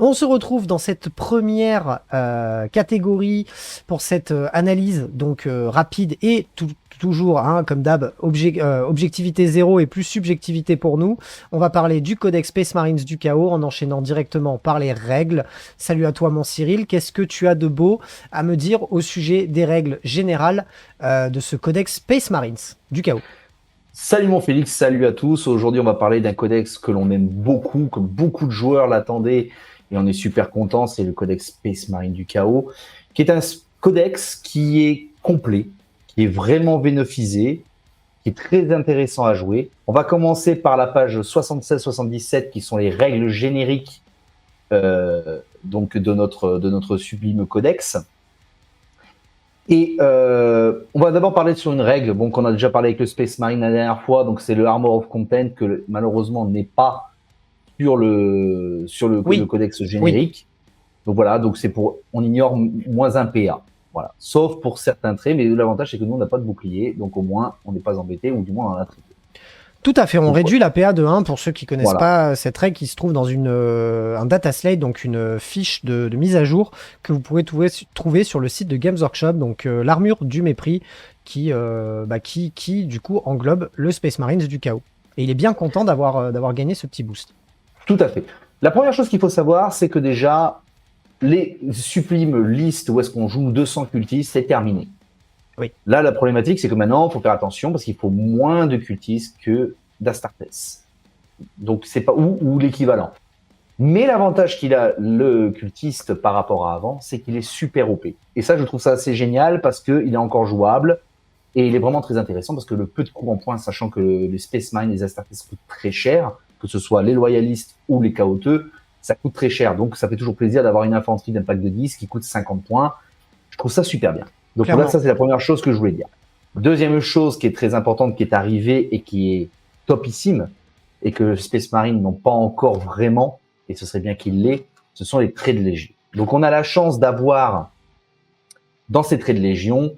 On se retrouve dans cette première catégorie pour cette analyse donc rapide et toujours, hein, comme d'hab, objectivité zéro et plus subjectivité pour nous. On va parler du Codex Space Marines du Chaos en enchaînant directement par les règles. Salut à toi mon Cyril, qu'est-ce que tu as de beau à me dire au sujet des règles générales de ce Codex Space Marines du Chaos? Salut mon Félix, salut à tous. Aujourd'hui, on va parler d'un codex que l'on aime beaucoup, que beaucoup de joueurs l'attendaient et on est super content. C'est le codex Space Marine du Chaos, qui est un codex qui est complet, qui est vraiment vénophisé, qui est très intéressant à jouer. On va commencer par la page 76-77, qui sont les règles génériques donc de notre sublime codex. Et on va d'abord parler sur une règle qu'on a déjà parlé avec le Space Marine la dernière fois, donc c'est le Armor of Content que malheureusement n'est pas sur le Oui, codex oui. générique. Donc voilà, donc c'est pour on ignore moins un PA. Voilà, sauf pour certains traits, mais l'avantage c'est que nous on n'a pas de bouclier, donc au moins on n'est pas embêté, ou du moins on en a très peu. Tout à fait, on Donc réduit la PA de 1 pour ceux qui connaissent voilà, pas cette règle qui se trouve dans un data slate, donc une fiche de mise à jour que vous pouvez trouver sur le site de Games Workshop, donc l'armure du mépris qui du coup englobe le Space Marines du chaos. Et il est bien content d'avoir gagné ce petit boost. tout à fait. La première chose qu'il faut savoir, c'est que déjà les sublimes listes où est-ce qu'on joue 200 cultistes, c'est terminé. Oui. Là, la problématique, c'est que maintenant, il faut faire attention parce qu'il faut moins de cultistes que d'Astartes. Donc, c'est pas ou l'équivalent. Mais l'avantage qu'il a, le cultiste, par rapport à avant, c'est qu'il est super OP. Et ça, je trouve ça assez génial parce qu'il est encore jouable et il est vraiment très intéressant parce que le peu de coups en points, sachant que les Space Mines, les Astartes coûtent très cher, que ce soit les loyalistes ou les chaoteux, ça coûte très cher. Donc, ça fait toujours plaisir d'avoir une infanterie d'impact de 10 qui coûte 50 points. Je trouve ça super bien. Donc Clairement. là, ça, c'est la première chose que je voulais dire. Deuxième chose qui est très importante, qui est arrivée et qui est topissime, et que Space Marine n'ont pas encore vraiment, et ce serait bien qu'ils l'aient, ce sont les traits de légion. Donc on a la chance d'avoir dans ces traits de légion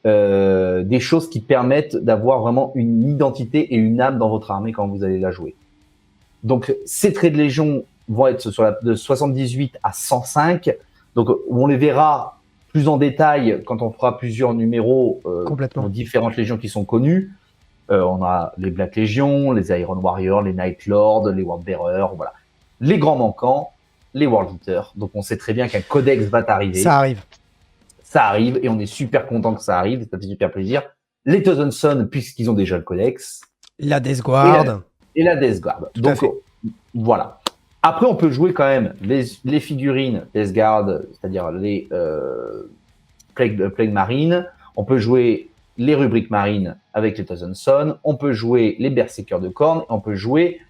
des choses qui permettent d'avoir vraiment une identité et une âme dans votre armée quand vous allez la jouer. Donc ces traits de légion vont être sur de 78 à 105. Donc on les verra plus en détail quand on fera plusieurs numéros Complètement. pour différentes légions qui sont connues. On a les Black Legion, les Iron Warriors, les Night Lords, les Wordbearers, voilà. Les grands manquants, les World Eaters. Donc on sait très bien qu'un codex va arriver. Ça arrive. Ça arrive et on est super content que ça arrive, ça fait super plaisir. Les Thousand Sons, puisqu'ils ont déjà le codex. La Death Guard. Et la Death Guard. Tout Donc à fait. voilà. Après, on peut jouer quand même les figurines Death Guard, c'est-à-dire les Plague Marine. On peut jouer les rubriques marines avec les Thousand Sons. On peut jouer les Berserkers de Khorne. Et on peut jouer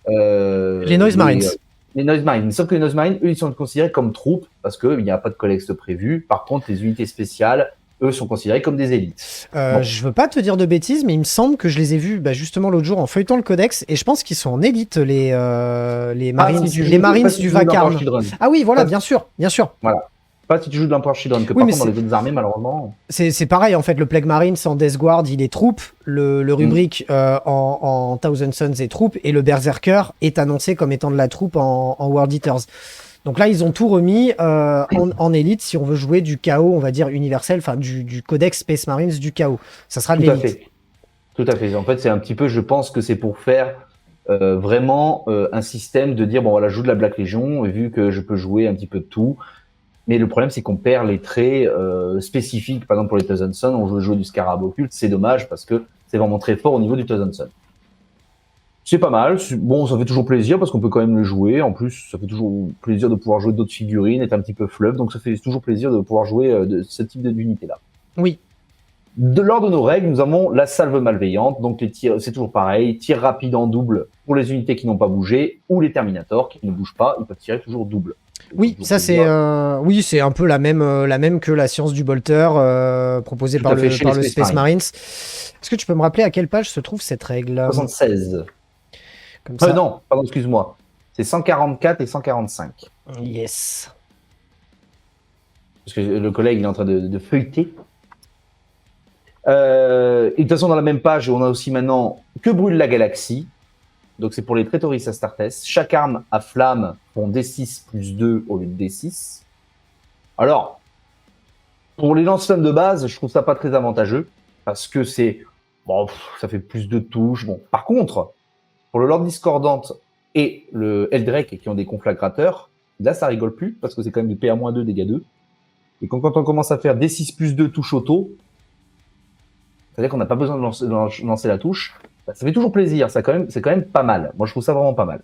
les Noise Marines. Les Noise Marines. Sauf que les Noise Marines, eux, ils sont considérés comme troupes parce qu'il n'y a pas de collecte prévu. Par contre, les unités spéciales, eux, sont considérés comme des élites. Bon. Je veux pas te dire de bêtises, mais il me semble que je les ai vus justement l'autre jour en feuilletant le codex, et je pense qu'ils sont en élite, les Marines, les Marines du Vacarme. Ah oui, voilà, bien sûr, bien sûr. Voilà. Pas si tu joues de l'Empereur Children, que oui, par contre dans les autres armées, malheureusement... C'est pareil, en fait, le Plague Marine, en Death Guard, il est troupe, le rubrique en Thousand Sons est troupe, et le Berserker est annoncé comme étant de la troupe en World Eaters. Donc là, ils ont tout remis en élite si on veut jouer du chaos, on va dire universel, enfin du codex Space Marines du chaos. Ça sera de l'élite. Tout à fait. En fait, c'est un petit peu, je pense que c'est pour faire vraiment un système de dire, bon voilà, je joue de la Black Legion, vu que je peux jouer un petit peu de tout. Mais le problème, c'est qu'on perd les traits spécifiques. Par exemple, pour les Thousand Sons, on veut jouer du Scarab occulte, c'est dommage parce que c'est vraiment très fort au niveau du Thousand Sons. C'est pas mal. Bon, ça fait toujours plaisir parce qu'on peut quand même le jouer. En plus, ça fait toujours plaisir de pouvoir jouer d'autres figurines, être un petit peu fleuve. Donc, ça fait toujours plaisir de pouvoir jouer de ce type d'unité-là. Oui. Lors de nos règles, nous avons la salve malveillante. Donc, les tirs, c'est toujours pareil. Tir rapide en double pour les unités qui n'ont pas bougé ou les Terminators qui ne bougent pas. Ils peuvent tirer toujours double. Oui, ça c'est c'est un peu la même que la science du bolter proposée par le Space Marines. Est-ce que tu peux me rappeler à quelle page se trouve cette règle? 76. Comme ça. Non, pardon, excuse-moi. C'est 144 et 145. Yes. Parce que le collègue il est en train de feuilleter. Et de toute façon, dans la même page, on a aussi maintenant Que brûle la galaxie. Donc c'est pour les Traitoris Astartes. Chaque arme à flamme font D6 plus 2 au lieu de D6. Alors, pour les lance-flammes de base, je trouve ça pas très avantageux parce que ça fait plus de touches. Bon, par contre, pour le Lord Discordante et le Eldrake qui ont des conflagrateurs, là ça rigole plus parce que c'est quand même du PA-2 dégâts 2. Et quand on commence à faire D6 plus 2 touches auto, c'est-à-dire qu'on n'a pas besoin de lancer la touche, ça fait toujours plaisir, c'est quand même pas mal. Moi je trouve ça vraiment pas mal.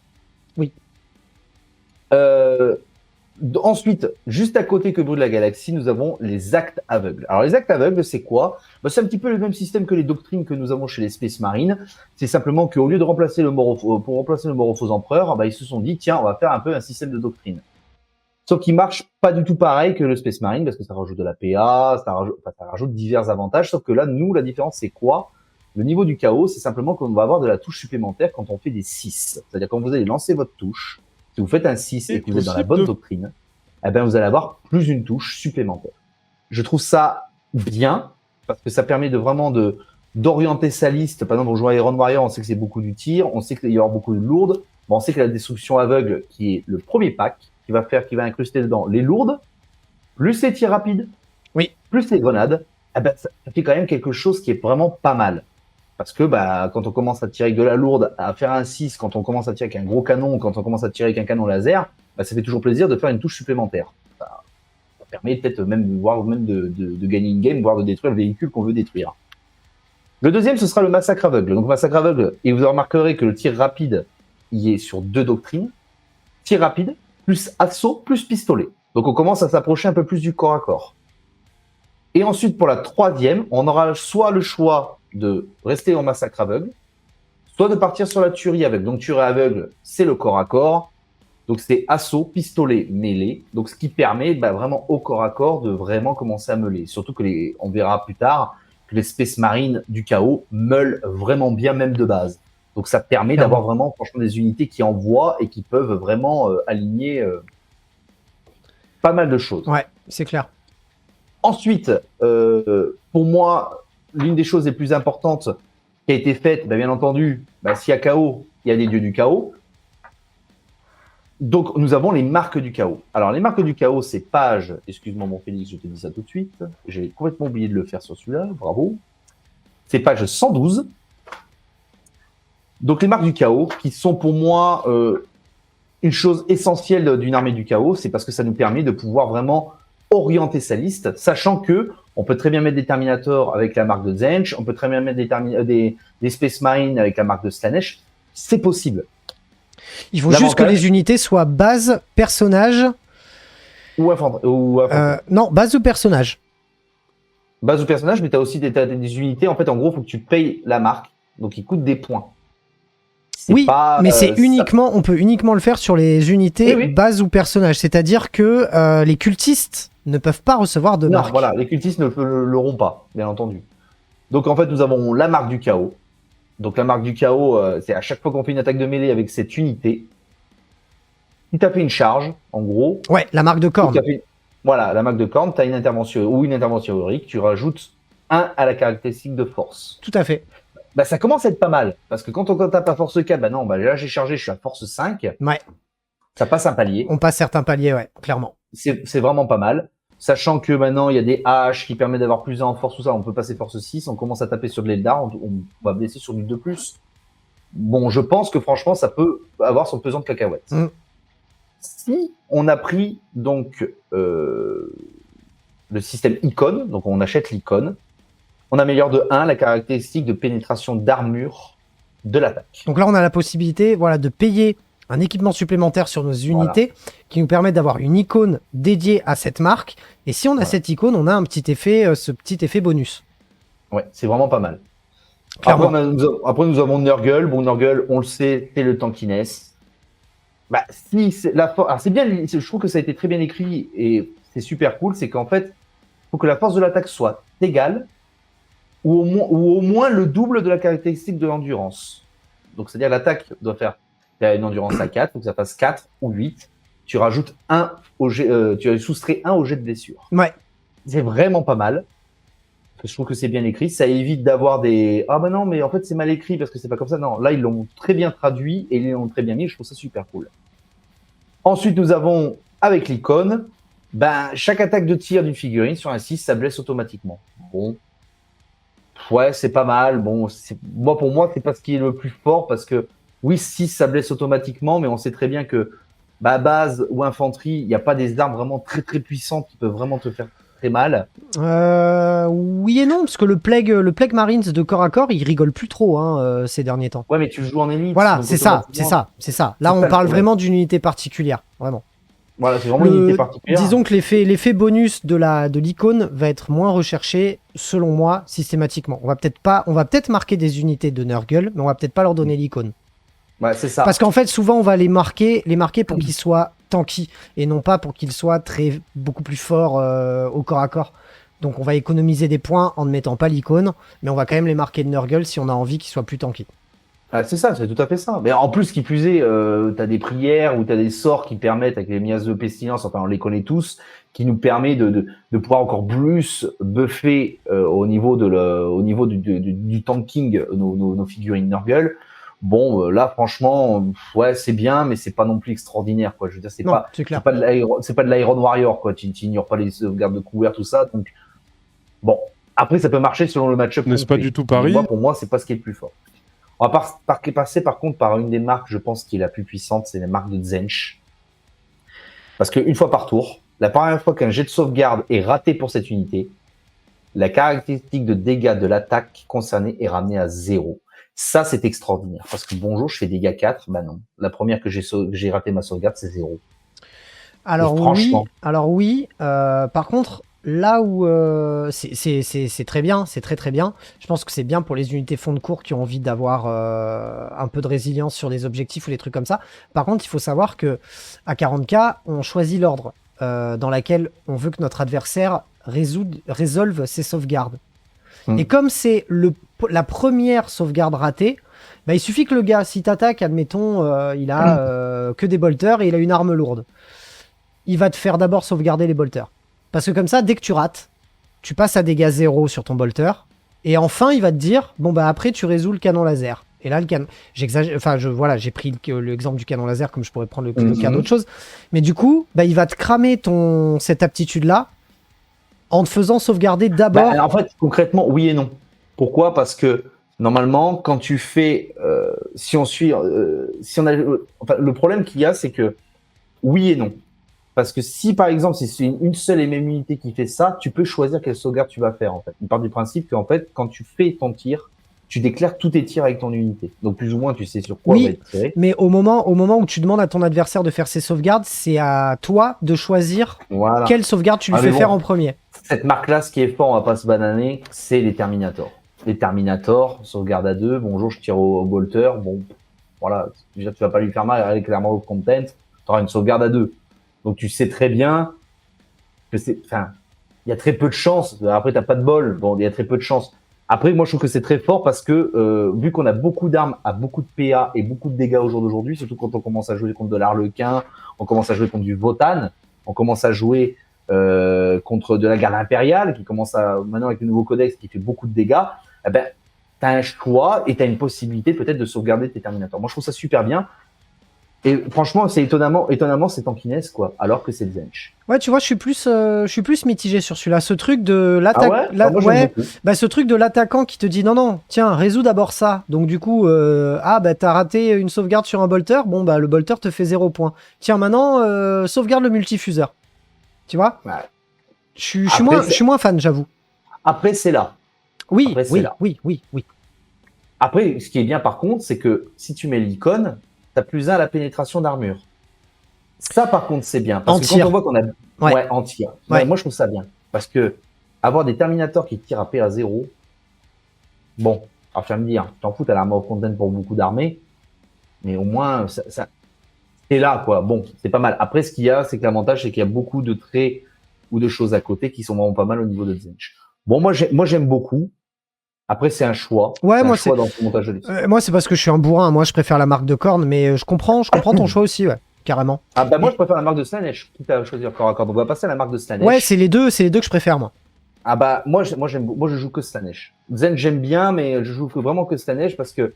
Oui. Ensuite, juste à côté que Brûle la Galaxie, nous avons les actes aveugles. Alors les actes aveugles, c'est quoi? C'est un petit peu le même système que les doctrines que nous avons chez les Space Marines. C'est simplement qu'au lieu de remplacer le Morophos Empereur, ils se sont dit, tiens, on va faire un peu un système de doctrine. Sauf qu'il marche pas du tout pareil que le Space Marine, parce que ça rajoute de la PA, ça rajoute divers avantages. Sauf que là, nous, la différence, c'est quoi? Le niveau du chaos, c'est simplement qu'on va avoir de la touche supplémentaire quand on fait des 6. C'est-à-dire quand vous allez lancer votre touche, si vous faites un 6 et que vous êtes dans la bonne doctrine, vous allez avoir plus une touche supplémentaire. Je trouve ça bien, parce que ça permet d'orienter sa liste. Par exemple, on joue à Iron Warrior, on sait que c'est beaucoup du tir, on sait qu'il y aura beaucoup de lourdes, on sait que la destruction aveugle, qui est le premier pack, qui va incruster dedans les lourdes, plus les tirs rapides, plus les grenades, ça fait quand même quelque chose qui est vraiment pas mal. Parce que quand on commence à tirer avec de la lourde, à faire un 6, quand on commence à tirer avec un gros canon, quand on commence à tirer avec un canon laser, ça fait toujours plaisir de faire une touche supplémentaire. Ça permet peut-être même de gagner une game, voire de détruire le véhicule qu'on veut détruire. Le deuxième, ce sera le massacre aveugle. Donc massacre aveugle, et vous remarquerez que le tir rapide y est sur 2 doctrines. Tir rapide, plus assaut, plus pistolet. Donc on commence à s'approcher un peu plus du corps à corps. Et ensuite, pour la troisième, on aura soit le choix de rester en massacre aveugle, soit de partir sur la tuerie aveugle. Donc tuerie aveugle, c'est le corps à corps. Donc c'est assaut, pistolet, mêlée. Donc ce qui permet vraiment au corps à corps de vraiment commencer à meuler. Surtout que on verra plus tard que les Space Marines du chaos meulent vraiment bien même de base. Donc ça permet d'avoir vraiment franchement des unités qui envoient et qui peuvent vraiment aligner pas mal de choses. Ouais, c'est clair. Ensuite, pour moi, l'une des choses les plus importantes qui a été faite, bien entendu, s'il y a chaos, il y a des dieux du chaos. Donc, nous avons les marques du chaos. Alors, les marques du chaos, c'est page... Excuse-moi, mon Félix, je te dis ça tout de suite. J'ai complètement oublié de le faire sur celui-là. Bravo. C'est page 112. Donc, les marques du chaos, qui sont pour moi une chose essentielle d'une armée du chaos, c'est parce que ça nous permet de pouvoir vraiment orienter sa liste, sachant que on peut très bien mettre des Terminators avec la marque de Tzeentch, on peut très bien mettre des Space Marines avec la marque de Slaanesh. C'est possible. Il faut juste que les unités soient base, personnage... Ou infanterie. Non, base ou personnage. Base ou personnage, mais tu as aussi des unités. En fait, en gros, il faut que tu payes la marque. Donc, ils coûtent des points. Oui, mais c'est uniquement, on peut uniquement le faire sur les unités base ou personnage. C'est-à-dire que les cultistes ne peuvent pas recevoir de marque. Non, voilà, les cultistes ne l'auront pas, bien entendu. Donc, en fait, nous avons la marque du chaos. Donc, la marque du chaos, c'est à chaque fois qu'on fait une attaque de mêlée avec cette unité, si tu as fait une charge, en gros. Ouais, la marque de corne. Voilà, la marque de corne, tu as une intervention ou une intervention héroïque, tu rajoutes 1 à la caractéristique de force. Tout à fait. Ça commence à être pas mal. Parce que quand on tape à force 4, là j'ai chargé, je suis à force 5. Ouais. Ça passe un palier. On passe certains paliers, ouais, clairement. C'est vraiment pas mal. Sachant que maintenant, il y a des haches qui permettent d'avoir plus 1 en force, tout ça. On peut passer force 6, on commence à taper sur de l'Eldar, on va blesser sur du 2+. Bon, je pense que franchement, ça peut avoir son pesant de cacahuètes. Si on a pris donc le système icône, donc on achète l'icône, on améliore de 1 la caractéristique de pénétration d'armure de l'attaque. Donc là, on a la possibilité de payer un équipement supplémentaire sur nos unités qui nous permet d'avoir une icône dédiée à cette marque. Et si on a cette icône, on a un petit effet, ce petit effet bonus. Ouais, c'est vraiment pas mal. Après, nous avons Nurgle. Bon, Nurgle, on le sait, c'est le tankiness. Alors c'est bien, je trouve que ça a été très bien écrit et c'est super cool, c'est qu'en fait, il faut que la force de l'attaque soit égale ou au moins le double de la caractéristique de l'endurance. Donc, c'est-à-dire l'attaque doit faire une endurance à 4, il faut que ça fasse 4 ou 8. Tu rajoutes 1 au jet, tu soustrais 1 au jet de blessure. Ouais. C'est vraiment pas mal. Je trouve que c'est bien écrit. Ça évite d'avoir des ah bah non mais en fait c'est mal écrit parce que c'est pas comme ça. Non, là ils l'ont très bien traduit et ils l'ont très bien mis. Je trouve ça super cool. Ensuite nous avons avec l'icône, chaque attaque de tir d'une figurine sur un 6, ça blesse automatiquement. Bon, ouais c'est pas mal. Bon, pour moi c'est pas ce qui est le plus fort parce que oui 6 ça blesse automatiquement, mais on sait très bien que base ou infanterie, il n'y a pas des armes vraiment très très puissantes qui peuvent vraiment te faire très mal. Oui et non, parce que le Plague Marines de corps à corps, il rigole plus trop ces derniers temps. Ouais, mais tu joues en élite. Voilà, c'est ça. Là, on parle vraiment d'une unité particulière, vraiment. Voilà, c'est vraiment une unité particulière. Disons que l'effet bonus de l'icône va être moins recherché, selon moi, systématiquement. On va peut-être marquer des unités de Nurgle, mais on va peut-être pas leur donner l'icône. Ouais, c'est ça. Parce qu'en fait, souvent, on va les marquer pour qu'ils soient tanky et non pas pour qu'ils soient beaucoup plus forts au corps à corps. Donc, on va économiser des points en ne mettant pas l'icône, mais on va quand même les marquer de Nurgle si on a envie qu'ils soient plus tanky. Ah, c'est ça, c'est tout à fait ça. Mais en plus, qui plus est, t'as des prières ou t'as des sorts qui permettent, avec les miasmes de pestilence, enfin on les connaît tous, qui nous permet de pouvoir encore plus buffer au niveau du tanking nos figurines Nurgle. Bon, là, franchement, ouais, c'est bien, mais c'est pas non plus extraordinaire, quoi. Je veux dire, c'est pas de l'Iron Warrior, quoi. Tu n'ignores pas les sauvegardes de couvert, tout ça. Donc, bon. Après, ça peut marcher selon le match-up. N'est-ce pas du tout Paris? Pour moi, c'est pas ce qui est le plus fort. On va passer, par contre, par une des marques, je pense, qui est la plus puissante, c'est la marque de Tzeentch. Parce qu'une fois par tour, la première fois qu'un jet de sauvegarde est raté pour cette unité, la caractéristique de dégâts de l'attaque concernée est ramenée à 0. Ça, c'est extraordinaire. Parce que bonjour, je fais dégâts 4. Bah non. La première que j'ai raté ma sauvegarde, c'est 0. Alors oui. Par contre, là où c'est très bien, c'est très très bien. Je pense que c'est bien pour les unités fond de cours qui ont envie d'avoir un peu de résilience sur des objectifs ou des trucs comme ça. Par contre, il faut savoir que à 40K, on choisit l'ordre dans lequel on veut que notre adversaire résolve ses sauvegardes. Et comme c'est la première sauvegarde ratée, il suffit que le gars, si t'attaques, admettons, il a que des bolters et il a une arme lourde. Il va te faire d'abord sauvegarder les bolters. Parce que comme ça, dès que tu rates, tu passes à dégâts 0 sur ton bolter. Et enfin, il va te dire, après, tu résous le canon laser. Et là, le canon... J'exagère, j'ai pris l'exemple du canon laser comme je pourrais prendre le cas d'autre chose. Mais du coup, il va te cramer cette aptitude-là en te faisant sauvegarder d'abord. En fait, concrètement, oui et non. Pourquoi ? Parce que normalement, quand tu fais, le problème qu'il y a, c'est que oui et non. Parce que si, par exemple, si c'est une seule et même unité qui fait ça, tu peux choisir quelle sauvegarde tu vas faire, en fait. Il part du principe qu'en fait, quand tu fais ton tir, tu déclares tous tes tirs avec ton unité. Donc, plus ou moins, tu sais sur quoi va être tiré. Mais au moment où tu demandes à ton adversaire de faire ses sauvegardes, c'est à toi de choisir quelle sauvegarde tu lui fais faire en premier. Cette marque-là, ce qui est fort, on va pas se bananer, c'est les Terminators. Les Terminators, sauvegarde à 2, bonjour, je tire au bolter, bon, voilà, déjà, tu vas pas lui faire mal, elle est clairement au content, tu auras une sauvegarde à 2. Donc tu sais très bien que il y a très peu de chance. Après, t'as pas de bol. Bon, il y a très peu de chance. Après, moi, je trouve que c'est très fort parce que vu qu'on a beaucoup d'armes à beaucoup de PA et beaucoup de dégâts au jour d'aujourd'hui, surtout quand on commence à jouer contre de l'Arlequin, on commence à jouer contre du Votann, on commence à jouer contre de la garde impériale qui commence maintenant avec le nouveau codex qui fait beaucoup de dégâts. T'as un choix et t'as une possibilité peut-être de sauvegarder tes Terminators. Moi, je trouve ça super bien. Et franchement, c'est étonnamment, c'est tankiness, quoi, alors que c'est Tzeentch. Ouais, tu vois, je suis plus mitigé sur celui-là. Ce truc de l'attaque, ce truc de l'attaquant qui te dit non, tiens, résous d'abord ça. Donc du coup, t'as raté une sauvegarde sur un bolter. Bon, le bolter te fait 0 points. Tiens, maintenant, sauvegarde le multifuseur. Tu vois ? Ouais. Je suis moins fan, j'avoue. Après, c'est là. Oui. Après, ce qui est bien, par contre, c'est que si tu mets l'icône, t'as +1 à la pénétration d'armure. Ça, par contre, c'est bien. Parce que quand on voit qu'on a... en tir. Ouais. Moi, je trouve ça bien. Parce que avoir des Terminators qui tirent à PA 0, bon, alors tu vas me dire, t'en fous, t'as l'arme of content pour beaucoup d'armées, mais au moins, ça c'est là, quoi. Bon, c'est pas mal. Après, ce qu'il y a, c'est que l'avantage, c'est qu'il y a beaucoup de traits ou de choses à côté qui sont vraiment pas mal au niveau de Tzeentch. Bon, moi, j'aime beaucoup. Après, c'est un choix. Ouais, moi, choix dans le montage de liste. Moi, c'est parce que je suis un bourrin. Moi, je préfère la marque de corne, mais je comprends ton choix aussi, ouais, carrément. Moi, je préfère la marque de Slaanesh, quitte à choisir corps à corps. On va passer à la marque de Slaanesh. Ouais, c'est les deux que je préfère, moi. Ah bah moi je joue que Slanesh. Zen j'aime bien, mais je joue vraiment que Slanesh parce que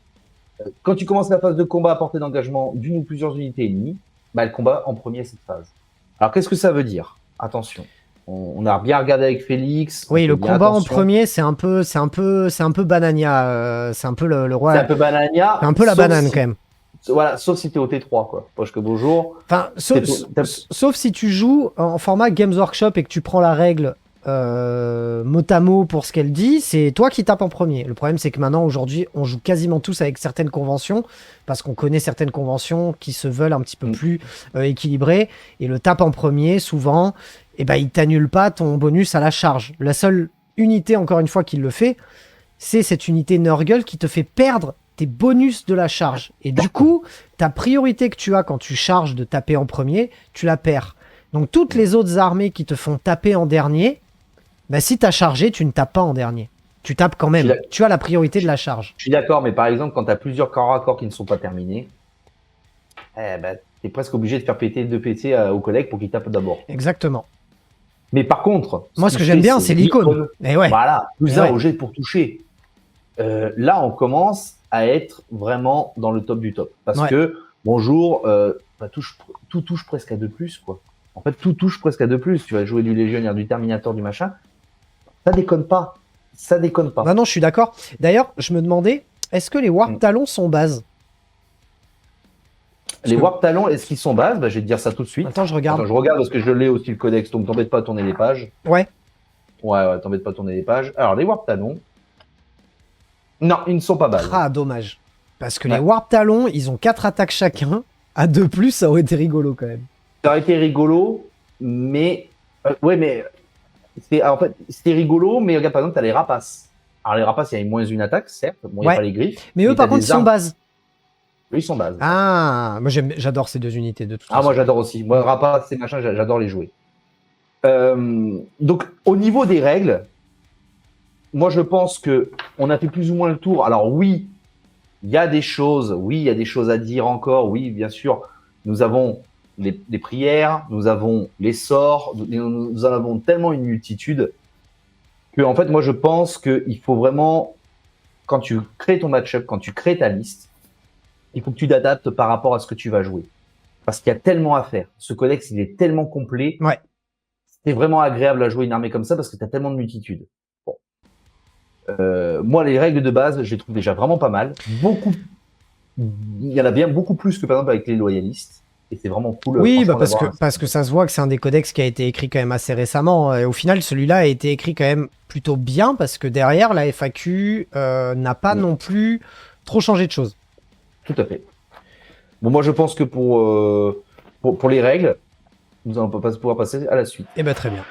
quand tu commences la phase de combat à portée d'engagement d'une ou plusieurs unités ennemies, bah le combat en premier cette phase. Alors qu'est-ce que ça veut dire? Attention, on a bien regardé avec Félix. Oui, on le fait bien combat en attention. premier, c'est un peu Banania. C'est un peu le roi. C'est un peu banania. C'est un peu la sauf banane si- quand même. Voilà, sauf si t'es au T3 quoi. Poche que bonjour. Enfin, T'as- sauf si tu joues en format Games Workshop et que tu prends la règle mot à mot pour ce qu'elle dit, c'est toi qui tapes en premier. Le problème, c'est que maintenant, aujourd'hui, on joue quasiment tous avec certaines conventions, parce qu'on connaît certaines conventions qui se veulent un petit peu plus équilibrées, et le tape en premier, souvent, eh ben, il t'annule pas ton bonus à la charge. La seule unité, encore une fois, qui le fait, c'est cette unité Nurgle qui te fait perdre tes bonus de la charge. Et du coup, ta priorité que tu as quand tu charges de taper en premier, tu la perds. Donc toutes les autres armées qui te font taper en dernier, bah, si tu as chargé, tu ne tapes pas en dernier. Tu tapes quand même. Tu as la priorité de la charge. Je suis d'accord, mais par exemple, quand tu as plusieurs corps à corps qui ne sont pas terminés, tu es presque obligé de faire péter 2 PC aux collègues pour qu'ils tapent d'abord. Exactement. Mais par contre, moi, ce que j'aime bien, c'est l'icône. Et ouais. Voilà, plus un au jet pour toucher. Là, on commence à être vraiment dans le top du top. Parce que, bonjour, tout touche presque à 2+, quoi. En fait, tout touche presque à 2+. Tu vas jouer du légionnaire, du terminator, du machin. Ça déconne pas. Ça déconne pas. Bah non, je suis d'accord. D'ailleurs, je me demandais, est-ce que les Warp Talons sont bases? Les Warp Talons, est-ce qu'ils sont bases? Bah, je vais te dire ça tout de suite. Attends, je regarde. Attends, je regarde parce que je l'ai aussi le codex, donc t'embête pas à tourner les pages. Ouais. Ouais, t'embête pas à tourner les pages. Alors, les Warp Talons. Non, ils ne sont pas bases. Ah, dommage. Parce que les Warp Talons, ils ont 4 attaques chacun. À 2+, ça aurait été rigolo quand même. Ça aurait été rigolo, mais. Ouais, mais. En fait, c'était rigolo, mais regarde, par exemple, t'as les rapaces. Alors, les rapaces, il y a moins une attaque, certes. Bon, il n'y a pas les griffes. Mais eux, par contre, ils sont bases. Eux, ils sont bases. Ah, moi, j'adore ces 2 unités de toute façon. Ah, moi, j'adore aussi. Moi, rapaces, ces machins, j'adore les jouer. Donc, au niveau des règles, moi, je pense que on a fait plus ou moins le tour. Alors, oui, il y a des choses. Oui, il y a des choses à dire encore. Oui, bien sûr, nous avons les prières, nous avons les sorts, nous en avons tellement une multitude que, en fait, moi, je pense qu'il faut vraiment, quand tu crées ton match-up, quand tu crées ta liste, il faut que tu t'adaptes par rapport à ce que tu vas jouer. Parce qu'il y a tellement à faire. Ce codex, il est tellement complet. Ouais. C'est vraiment agréable à jouer une armée comme ça parce que tu as tellement de multitude. Bon. Moi, les règles de base, je les trouve déjà vraiment pas mal. Il y en a bien beaucoup plus que par exemple avec les loyalistes. Et c'est vraiment cool. Oui, bah parce que ça se voit que c'est un des codex qui a été écrit quand même assez récemment. Et au final, celui-là a été écrit quand même plutôt bien parce que derrière, la FAQ n'a pas non plus trop changé de choses. Tout à fait. Bon, moi, je pense que pour les règles, nous allons pouvoir passer à la suite. Eh ben, très bien.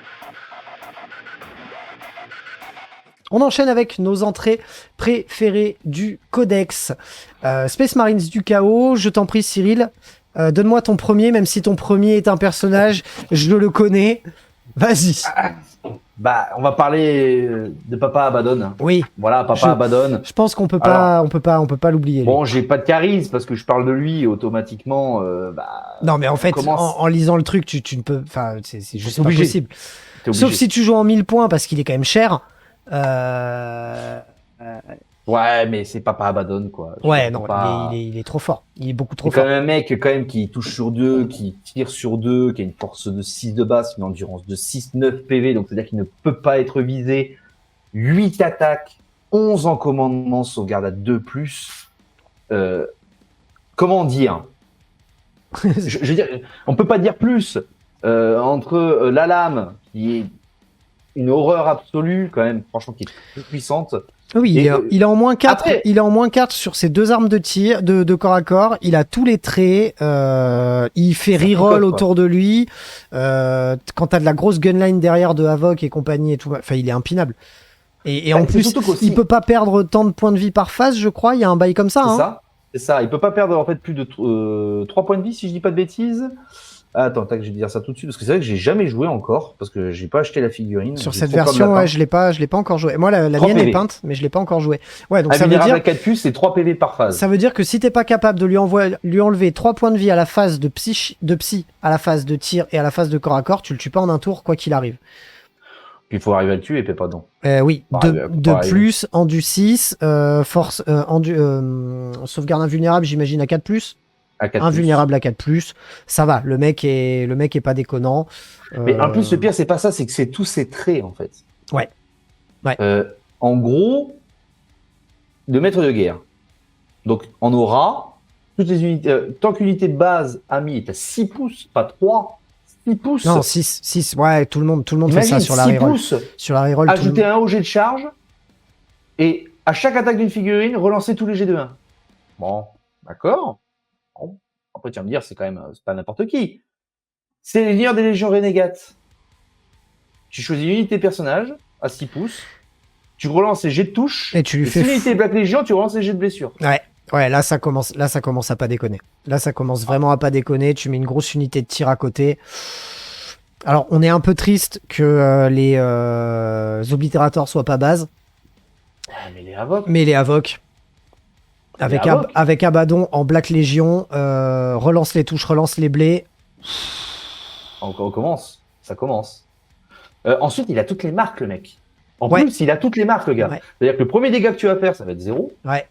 On enchaîne avec nos entrées préférées du codex. Space Marines du chaos, je t'en prie Cyril, donne-moi ton premier, même si ton premier est un personnage, je le connais. Vas-y. Bah, on va parler de Papa Abaddon. Oui. Voilà, Papa Abaddon. Je pense qu'on peut pas, on peut pas l'oublier. Bon, j'ai pas de charisme parce que je parle de lui automatiquement. Non, mais en fait, en lisant le truc, tu ne peux, enfin, c'est juste pas possible. Sauf si tu joues en 1000 points parce qu'il est quand même cher. Ouais, mais c'est Papa Abaddon, quoi. Ouais, non, il est trop fort. Il est beaucoup trop fort. C'est quand même un mec qui touche sur 2, qui tire sur 2, qui a une force de 6 de base, une endurance de 6-9 PV, donc c'est-à-dire qu'il ne peut pas être visé. 8 attaques, 11 en commandement, sauvegarde à 2+. Comment dire je veux dire, on peut pas dire plus. Entre la lame, qui est une horreur absolue, quand même, franchement, qui est très puissante. Oui, il est en moins 4. Après, il est en moins 4 sur ses 2 armes de tir, de corps à corps. Il a tous les traits. Il fait reroll autour de lui. Quand t'as de la grosse gunline derrière de Havok et compagnie et tout, enfin, il est impinable. Et en plus, il peut pas perdre tant de points de vie par phase, je crois. Il y a un bail comme ça. C'est ça. Il peut pas perdre en fait plus de 3 points de vie, si je dis pas de bêtises. Attends, je vais dire ça tout de suite parce que c'est vrai que j'ai jamais joué encore parce que j'ai pas acheté la figurine. Sur cette version, ouais, je l'ai pas encore joué. Moi, la mienne est peinte, mais je l'ai pas encore joué. Ouais, donc ça veut dire 4 puces, c'est 3 PV par phase. Ça veut dire que si t'es pas capable de lui enlever 3 points de vie à la phase de psy, à la phase de tir et à la phase de corps à corps, tu le tues pas en un tour quoi qu'il arrive. Il faut arriver à le tuer, et puis pardon. Oui, Faut de, arriver- faut de arriver. plus, endu 6, force, sauvegarde invulnérable, j'imagine à 4+. À 4+. Invulnérable à 4+. Ça va, le mec est pas déconnant. Mais en plus, le Euh, pire, c'est pas ça, c'est que c'est tous ces traits, en fait. Ouais. Ouais. En gros, le maître de guerre. Donc, en aura, toutes les unités, tant qu'unité de base ami est à 6 pouces, pas 3, 6 pouces. Non, 6, ouais, tout le monde fait Imagine ça sur la 6 reroll. pouces, Sur la reroll, tout le ajouter monde- un au jet de charge, et à chaque attaque d'une figurine, relancer tous les jets de 1. Bon, d'accord. Bon. Après, tu vas me dire, c'est quand même, c'est pas n'importe qui. C'est les leaders des légions renégates. Tu choisis une unité de personnage à 6 pouces, tu relances les jets de touche, Et tu lui et fais si l'unité est Black Légion, tu relances les jets de blessure. Ouais, là ça commence à pas déconner. Là ça commence vraiment à pas déconner. Tu mets une grosse unité de tir à côté. Alors on est un peu triste que les oblitérateurs soient pas base, Ah, mais les Havoc. mais les Avoc avec, Les Havoc. avec Abaddon en Black Légion, relance les touches, relance les blés. On commence. Ça commence. Ensuite, il a toutes les marques, le mec. En Ouais. plus, il a toutes les marques, le gars. Ouais. C'est-à-dire que le premier dégât que tu vas faire, ça va être 0. Ouais.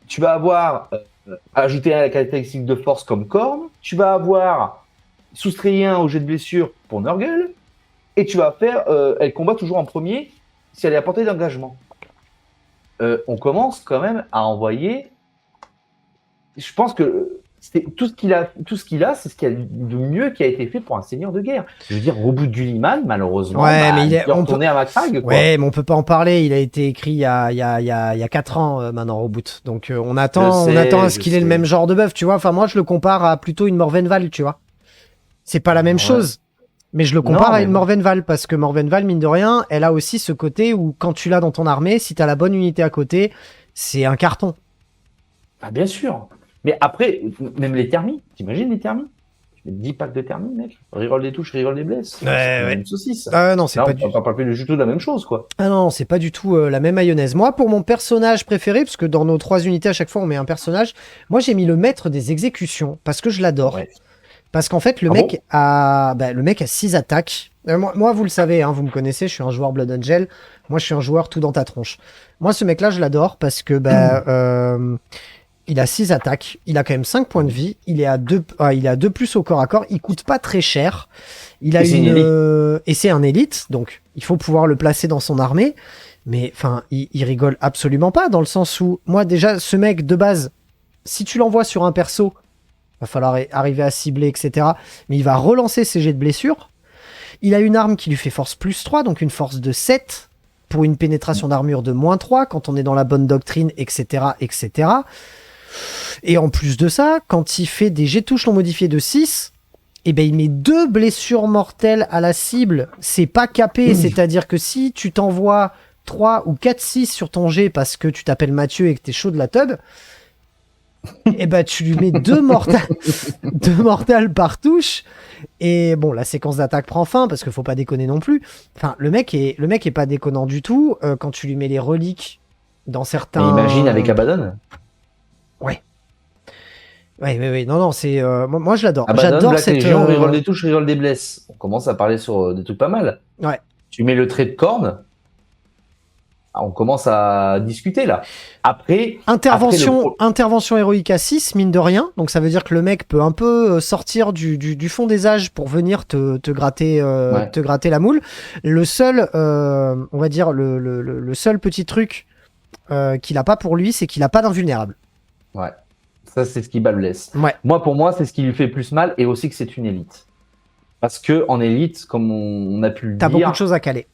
Tu vas avoir ajouté à la caractéristique de force comme corne. Tu vas avoir soustrait 1 au jet de blessure pour Nurgle. Et tu vas faire. Elle combat toujours en premier si elle est à portée d'engagement. On commence quand même à envoyer. Je pense que tout ce qu'il a, c'est ce qu'il y a de mieux qui a été fait pour un seigneur de guerre. Je veux dire, au bout du Liman, malheureusement, Ouais, mais il est- peut on retourner à Macrag, quoi. Ouais, mais on peut pas en parler. Il a été écrit il y a 4 ans maintenant, Reboot. Donc on attend Je sais, à ce je qu'il ait le sais. même genre de buff, tu vois. Enfin, moi, je le compare à plutôt une Morvenval, tu vois. C'est pas la même Ouais. chose. Mais je le compare Non, à mais une bon. Morvenval parce que Morvenval, mine de rien, elle a aussi ce côté où quand tu l'as dans ton armée, si t'as la bonne unité à côté, c'est un carton. Ah, bien sûr. Mais après, même les thermies. T'imagines les thermies? Tu mets 10 packs de thermies, mec. Reroll des touches, reroll des blesses. Ouais, ouais. Une saucisse. Ah non, c'est Là, pas on du va pas parler du tout de la même chose, quoi. Ah non, c'est pas du tout la même mayonnaise. Moi, pour mon personnage préféré, parce que dans nos 3 unités, à chaque fois, on met un personnage, moi, j'ai mis le maître des exécutions, parce que je l'adore. Ouais. Parce qu'en fait, le Ah mec a 6 attaques. Moi, vous le savez, hein, vous me connaissez, je suis un joueur Blood Angel. Moi, je suis un joueur tout dans ta tronche. Moi, ce mec-là, je l'adore parce que il a 6 attaques. Il a quand même 5 points de vie. Il est à 2 plus au corps à corps. Il coûte pas très cher. Il a Et c'est une et c'est un élite, donc il faut pouvoir le placer dans son armée. Mais enfin, il rigole absolument pas dans le sens où, moi, déjà, ce mec de base, si tu l'envoies sur un perso, va falloir arriver à cibler, etc. Mais il va relancer ses jets de blessure. Il a une arme qui lui fait force plus 3, donc une force de 7 pour une pénétration d'armure de moins 3 quand on est dans la bonne doctrine, etc., etc. Et en plus de ça, quand il fait des jets de touche non modifiés de 6, eh ben, il met 2 blessures mortelles à la cible. C'est pas capé, c'est-à-dire que si tu t'envoies 3 ou 4-6 sur ton jet parce que tu t'appelles Mathieu et que t'es chaud de la tub, et ben tu lui mets 2 mortales par touche. Et bon, la séquence d'attaque prend fin parce qu'il faut pas déconner non plus. Enfin, le mec est pas déconnant du tout. Quand tu lui mets les reliques dans certains. Mais imagine avec Abaddon. Ouais, non, c'est moi je l'adore. Abaddon, J'adore Black cette. Légion, reroll des touches, reroll des blesses. On commence à parler sur des trucs pas mal. Ouais. Tu mets le trait de corne. On commence à discuter là. Après, Intervention héroïque à 6, mine de rien. Donc ça veut dire que le mec peut un peu sortir du fond des âges pour venir te gratter, te gratter la moule. Le seul, on va dire, le seul petit truc qu'il a pas pour lui, c'est qu'il a pas d'invulnérable. Ouais. Ça, c'est ce qui bat le laisse. Ouais. Moi, pour moi, c'est ce qui lui fait plus mal et aussi que c'est une élite. Parce que en élite, comme on a pu le T'as dire, beaucoup de choses à caler.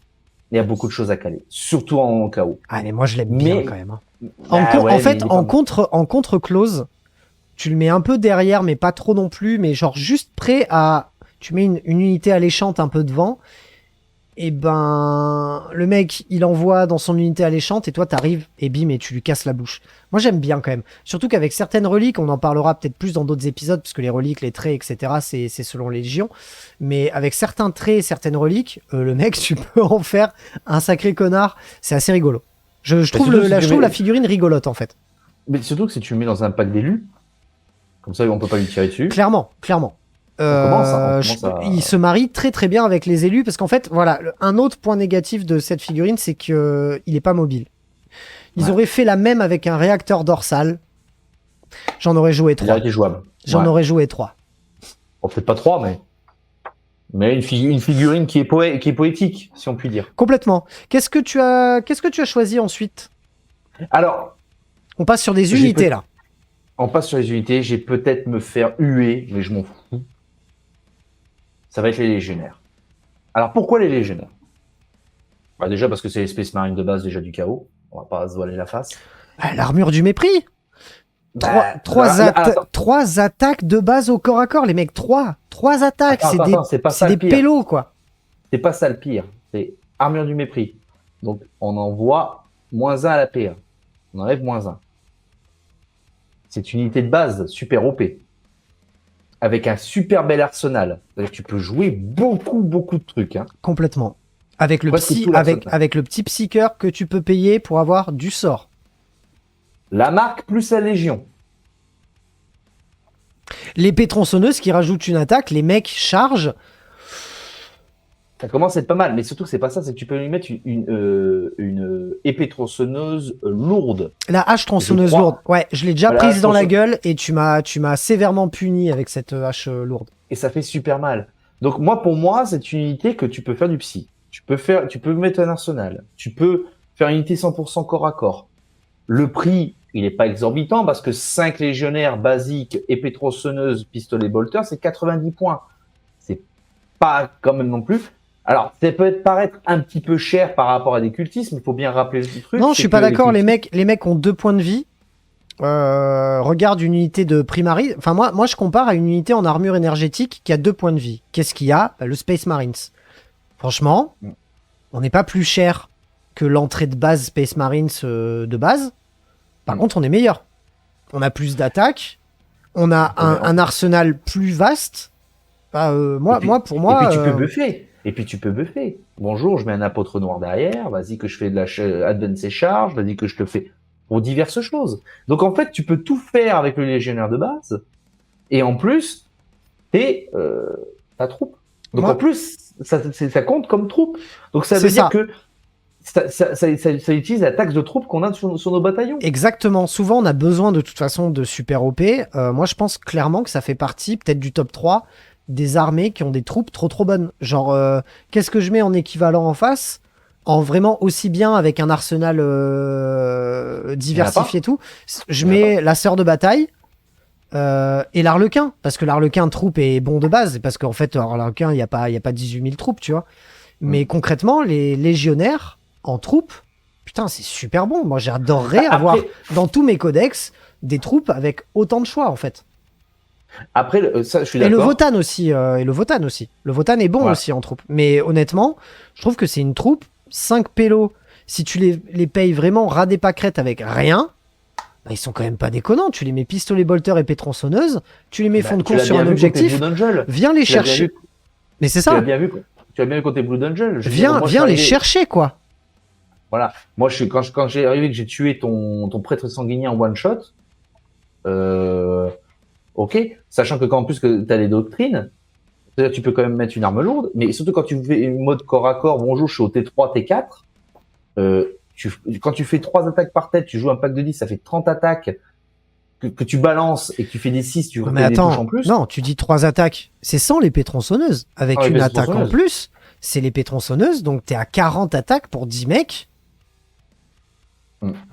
il y a beaucoup de choses à caler. Surtout en KO. Ah, mais moi je l'aime bien Mais- quand même. Hein. Bah ouais, En mais fait, il est en pas- contre-close, tu le mets un peu derrière, mais pas trop non plus, mais genre juste prêt à. Tu mets une unité alléchante un peu devant, et ben le mec il envoie dans son unité alléchante, et toi t'arrives, et bim, et tu lui casses la bouche. Moi j'aime bien quand même. Surtout qu'avec certaines reliques, on en parlera peut-être plus dans d'autres épisodes, parce que les reliques, les traits, etc., c'est selon les légions. Mais avec certains traits et certaines reliques, le mec, tu peux en faire un sacré connard. C'est assez rigolo. Je trouve, surtout si tu je trouve mets- la figurine rigolote en fait. Mais surtout que si tu le mets dans un pack d'élus, comme ça, on peut pas lui tirer dessus. Clairement. Il se marie très très bien avec les élus parce qu'en fait, voilà, un autre point négatif de cette figurine, c'est que il est pas mobile. Ils auraient fait la même avec un réacteur dorsal. J'en aurais joué 3. Il aurait été jouable. J'en aurais joué 3. Bon, peut-être pas 3, mais une figurine qui est poétique, si on peut dire. Complètement. Qu'est-ce que tu as choisi ensuite? Alors, on passe sur des unités là. On passe sur les unités. J'ai peut-être me faire huer, mais je m'en fous. Ça va être les légionnaires. Alors, pourquoi les légionnaires? Bah, déjà parce que c'est les Space Marines de base déjà du chaos. On va pas se voiler la face. L'armure du mépris. Trois attaques de base au corps à corps, les mecs. Trois attaques. C'est des pélos, quoi. C'est pas ça le pire. C'est armure du mépris. Donc, on envoie -1 à la PA. On enlève -1. C'est une unité de base super OP. Avec un super bel arsenal. C'est-à-dire que tu peux jouer beaucoup de trucs. Hein. Complètement. Avec le petit psycheur que tu peux payer pour avoir du sort. La marque plus la légion. L'épée tronçonneuse qui rajoute une attaque, les mecs chargent. Ça commence à être pas mal, mais surtout que c'est pas ça, c'est que tu peux lui mettre une épée tronçonneuse lourde. La hache tronçonneuse lourde. Ouais, je l'ai déjà prise dans la gueule et tu m'as sévèrement puni avec cette hache lourde. Et ça fait super mal. Donc pour moi, c'est une unité que tu peux faire du psy. Tu peux mettre un arsenal. Tu peux faire une unité 100% corps à corps. Le prix, il n'est pas exorbitant parce que 5 légionnaires basiques, épée tronçonneuse, pistolet bolter, c'est 90 points. C'est pas quand même non plus. Alors, ça peut paraître un petit peu cher par rapport à des cultistes, mais il faut bien rappeler le truc. Non, je suis pas d'accord. Les mecs ont 2 points de vie. Regarde une unité de Primari. Enfin, moi, je compare à une unité en armure énergétique qui a 2 points de vie. Qu'est-ce qu'il y a? Le Space Marines. Franchement, on n'est pas plus cher que l'entrée de base Space Marines de base. Par contre, on est meilleur. On a plus d'attaques. On a un arsenal plus vaste. Pour moi. Et puis tu peux buffer. Bonjour, je mets un apôtre noir derrière. Vas-y que je fais de la advance et charge. Vas-y que je te fais pour diverses choses. Donc en fait, tu peux tout faire avec le légionnaire de base. Et en plus, t'es ta troupe. Donc en plus, ça compte comme troupe. Donc ça veut dire que ça utilise la taxe de troupes qu'on a sur nos bataillons. Exactement. Souvent, on a besoin de toute façon de super OP. Moi, je pense clairement que ça fait partie, peut-être du top 3, des armées qui ont des troupes trop bonnes. Genre, qu'est-ce que je mets en équivalent en face? En vraiment aussi bien avec un arsenal diversifié et tout. Je mets la sœur de bataille et l'arlequin. Parce que l'arlequin troupe est bon de base. Parce qu'en fait, l'arlequin, il n'y a pas 18 000 troupes, tu vois. Mais concrètement, les légionnaires en troupes, putain, c'est super bon. Moi, j'adorerais avoir dans tous mes codex des troupes avec autant de choix, en fait. Après, ça, je suis d'accord. Et le Votan aussi. Le Votan est bon aussi en troupe. Mais honnêtement, je trouve que c'est une troupe, 5 pélos, si tu les payes vraiment ras des pâquerettes avec rien, bah, ils sont quand même pas déconnants. Tu les mets pistolet bolter et pétronçonneuse, tu les mets fond de course sur un objectif, viens les chercher. Mais c'est ça. Tu as bien vu côté Blue Dungeon. Viens les chercher, quoi. Voilà. Moi, quand j'ai arrivé que j'ai tué ton prêtre sanguinier en one shot, ok, sachant que quand en plus que t'as les doctrines, c'est-à-dire tu peux quand même mettre une arme lourde, mais surtout quand tu fais une mode corps à corps, bonjour, je suis au T3, T4, quand tu fais 3 attaques par tête, tu joues un pack de 10, ça fait 30 attaques que tu balances et que tu fais des 6, tu fais des touches en plus. Non, tu dis 3 attaques, c'est sans l'épée tronçonneuse. Avec une attaque en plus, c'est l'épée tronçonneuse, donc t'es à 40 attaques pour 10 mecs.